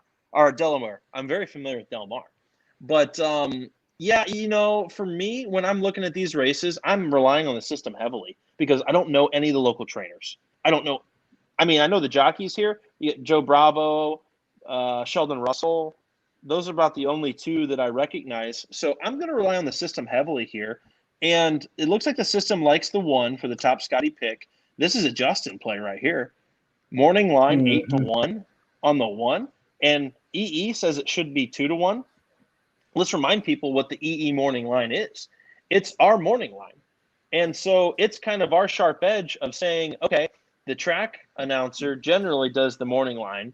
I'm very familiar with Del Mar, but yeah, for me, when I'm looking at these races, I'm relying on the system heavily because I don't know any of the local trainers. I don't know. I mean, I know the jockeys here. You get Joe Bravo, Sheldon Russell. Those are about the only 2 that I recognize. So I'm going to rely on the system heavily here. And it looks like the system likes the 1 for the top Scotty pick. This is a Justin play right here. Morning line 8-1 on the 1. And EE says it should be 2-1. Let's remind people what the EE morning line is. It's our morning line. And so it's kind of our sharp edge of saying, okay, the track announcer generally does the morning line,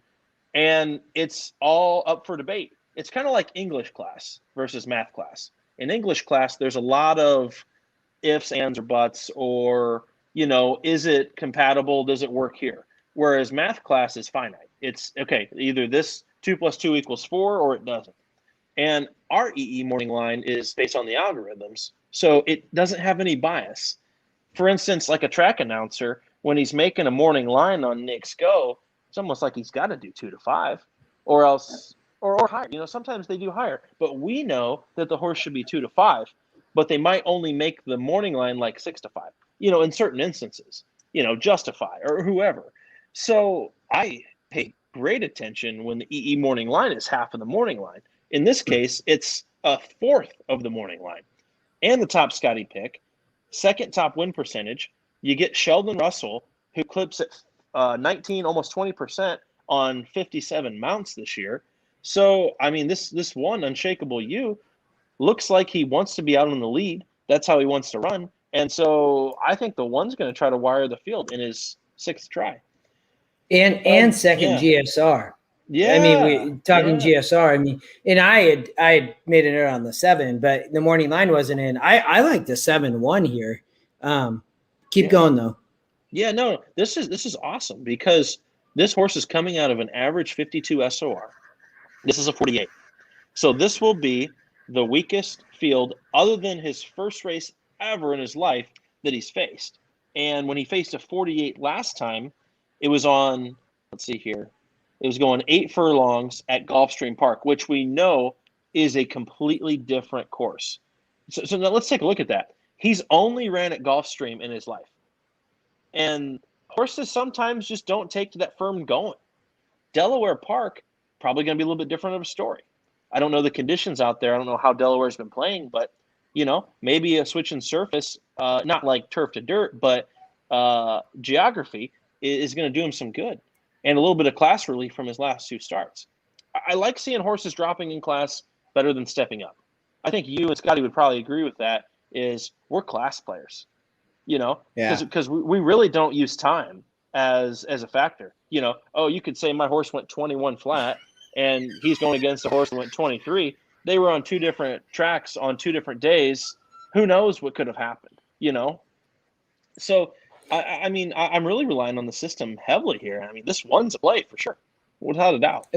and it's all up for debate. It's kind of like English class versus math class. In English class, there's a lot of ifs, ands, or buts, or, is it compatible? Does it work here? Whereas math class is finite. It's, okay, either this 2 + 2 = 4 or it doesn't. And our EE morning line is based on the algorithms, so it doesn't have any bias. For instance, like a track announcer, when he's making a morning line on Knicks Go, it's almost like he's got to do 2-5 or else or higher. Sometimes they do higher, but we know that the horse should be 2-5, but they might only make the morning line like 6-5, in certain instances, Justify or whoever. So I pay great attention when the EE morning line is half of the morning line. In this case, it's 1/4 of the morning line. And the top Scotty pick, second top win percentage, you get Sheldon Russell, who clips at 19, almost 20% on 57 mounts this year. So, I mean, this one, Unshakable You, looks like he wants to be out on the lead. That's how he wants to run. And so I think the 1's going to try to wire the field in his 6th try. And second GSR. Yeah. I mean, we talking GSR. I mean, and I had made an error on the 7, but the morning line wasn't in. I like the 7-1 here. Keep going though. Yeah, no, this is awesome because this horse is coming out of an average 52 SOR. This is a 48. So this will be the weakest field other than his first race ever in his life that he's faced. And when he faced a 48 last time, it was on, let's see here, it was going 8 furlongs at Gulfstream Park, which we know is a completely different course. So now let's take a look at that. He's only ran at Gulfstream in his life. And horses sometimes just don't take to that firm going. Delaware Park, probably going to be a little bit different of a story. I don't know the conditions out there. I don't know how Delaware's been playing, but, maybe a switch in surface, not like turf to dirt, but geography is going to do him some good. And a little bit of class relief from his last 2 starts. I like seeing horses dropping in class better than stepping up. I think you and Scotty would probably agree with that, is we're class players, because we really don't use time as a factor. You could say my horse went 21 flat and he's going against a horse that went 23. They were on 2 different tracks on 2 different days. Who knows what could have happened, So, I'm really relying on the system heavily here. I mean, this one's a play for sure, without a doubt.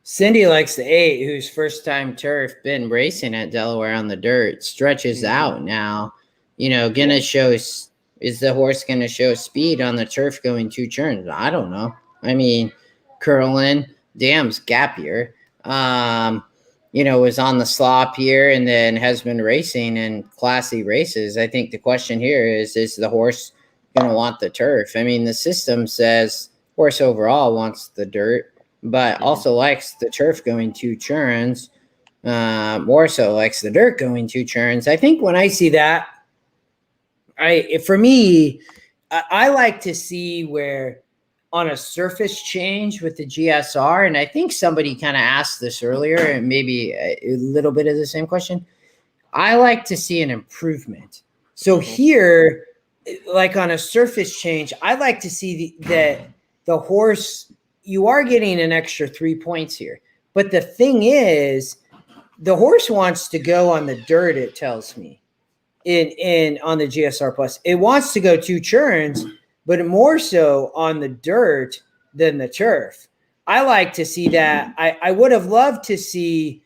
Cindy likes the 8, whose first time turf been racing at Delaware on the dirt, stretches out now. Gonna show, is the horse gonna show speed on the turf going 2 turns? I don't know. I mean, Curlin, Dam's gap year, was on the slop here and then has been racing in classy races. I think the question here is the horse going to want the turf? I mean, the system says horse overall wants the dirt, but also likes the turf going 2 turns. More so likes the dirt going 2 turns. I think when I see that, I like to see where on a surface change with the GSR, and I think somebody kind of asked this earlier, and maybe a little bit of the same question. I like to see an improvement. So here, like on a surface change, I like to see that the horse, you are getting an extra 3 points here. But the thing is, the horse wants to go on the dirt, it tells me, in on the GSR Plus. It wants to go 2 turns, but more so on the dirt than the turf. I like to see that. I would have loved to see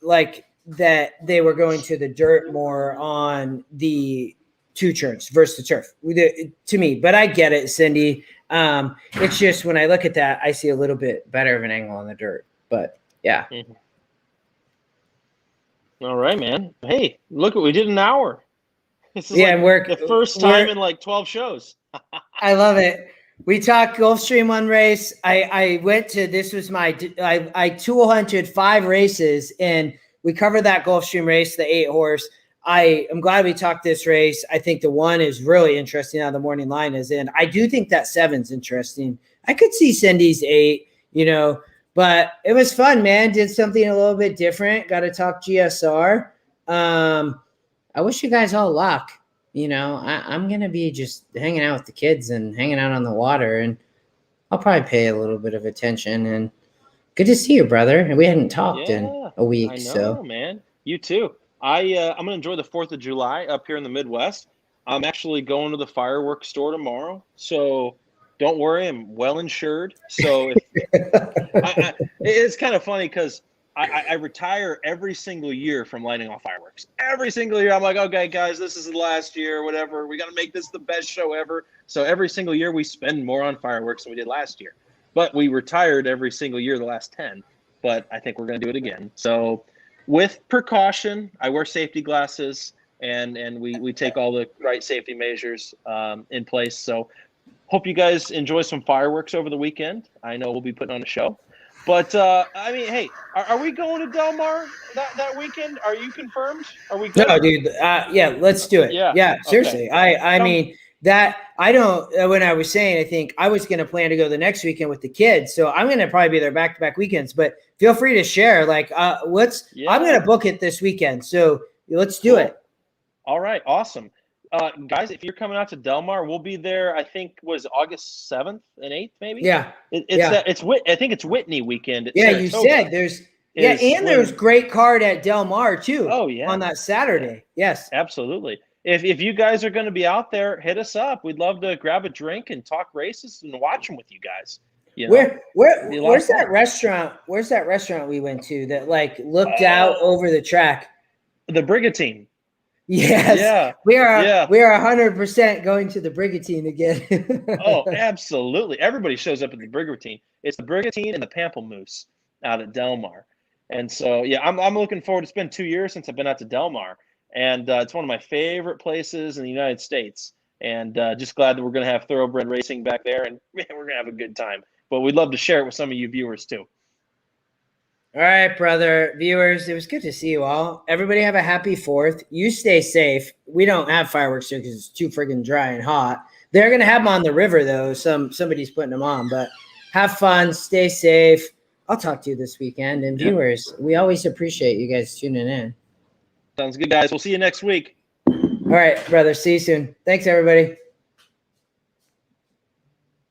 like that they were going to the dirt more on the 2 turns versus the turf to me, but I get it, Cindy. It's just when I look at that, I see a little bit better of an angle on the dirt, but yeah. Mm-hmm. All right, man. Hey, look what we did, an hour. This is the first time in like 12 shows. I love it. We talked Gulfstream 1 race. I went to, this was I 205 races, and we covered that Gulfstream race, the 8 horse. I am glad we talked this race. I think the 1 is really interesting. Now the morning line is in. I do think that 7's interesting. I could see Cindy's 8, but it was fun, man. Did something a little bit different. Got to talk GSR. I wish you guys all luck. I'm going to be just hanging out with the kids and hanging out on the water, and I'll probably pay a little bit of attention. And good to see you, brother. We hadn't talked in a week. I know, man. You too. I'm going to enjoy the 4th of July up here in the Midwest. I'm actually going to the fireworks store tomorrow. So don't worry, I'm well insured. So it's kind of funny because I retire every single year from lighting off fireworks. Every single year, I'm like, okay, guys, this is the last year, whatever. We got to make this the best show ever. So every single year, we spend more on fireworks than we did last year. But we retired every single year the last 10. But I think we're going to do it again. So with precaution, I wear safety glasses, and we take all the right safety measures in place. So hope you guys enjoy some fireworks over the weekend. I know we'll be putting on a show. But, hey, are we going to Del Mar that weekend? Are you confirmed? Are we good? No, dude. Yeah, let's do it. Yeah, seriously. Okay. I mean, that I don't, when I was saying, I think I was going to plan to go the next weekend with the kids. So I'm going to probably be there back-to-back weekends. But feel free to share. Like, I'm going to book it this weekend. So let's do it. All right. Awesome. Guys, if you're coming out to Del Mar, we'll be there. I think was August 7th and 8th, maybe. Yeah, I think it's Whitney weekend. You said there's great card at Del Mar too. Oh yeah, on that Saturday. Yes, absolutely. if you guys are going to be out there, hit us up. We'd love to grab a drink and talk races and watch them with you guys. You know? Where's that restaurant? Where's that restaurant we went to that like looked out over the track? The Brigantine. Yes. Yeah. We are 100% going to the Brigantine again. Oh, absolutely. Everybody shows up at the Brigantine. It's the Brigantine and the Pamplemousse out at Delmar. And so, yeah, I'm looking forward. It's been 2 years since I've been out to Delmar, and it's one of my favorite places in the United States. And just glad that we're going to have thoroughbred racing back there, and man, we're going to have a good time. But we'd love to share it with some of you viewers too. All right, brother, viewers, it was good to see you all. Everybody have a happy 4th. You stay safe. We don't have fireworks here because it's too friggin' dry and hot. They're going to have them on the river, though. Somebody's putting them on. But have fun. Stay safe. I'll talk to you this weekend. And viewers, we always appreciate you guys tuning in. Sounds good, guys. We'll see you next week. All right, brother. See you soon. Thanks, everybody.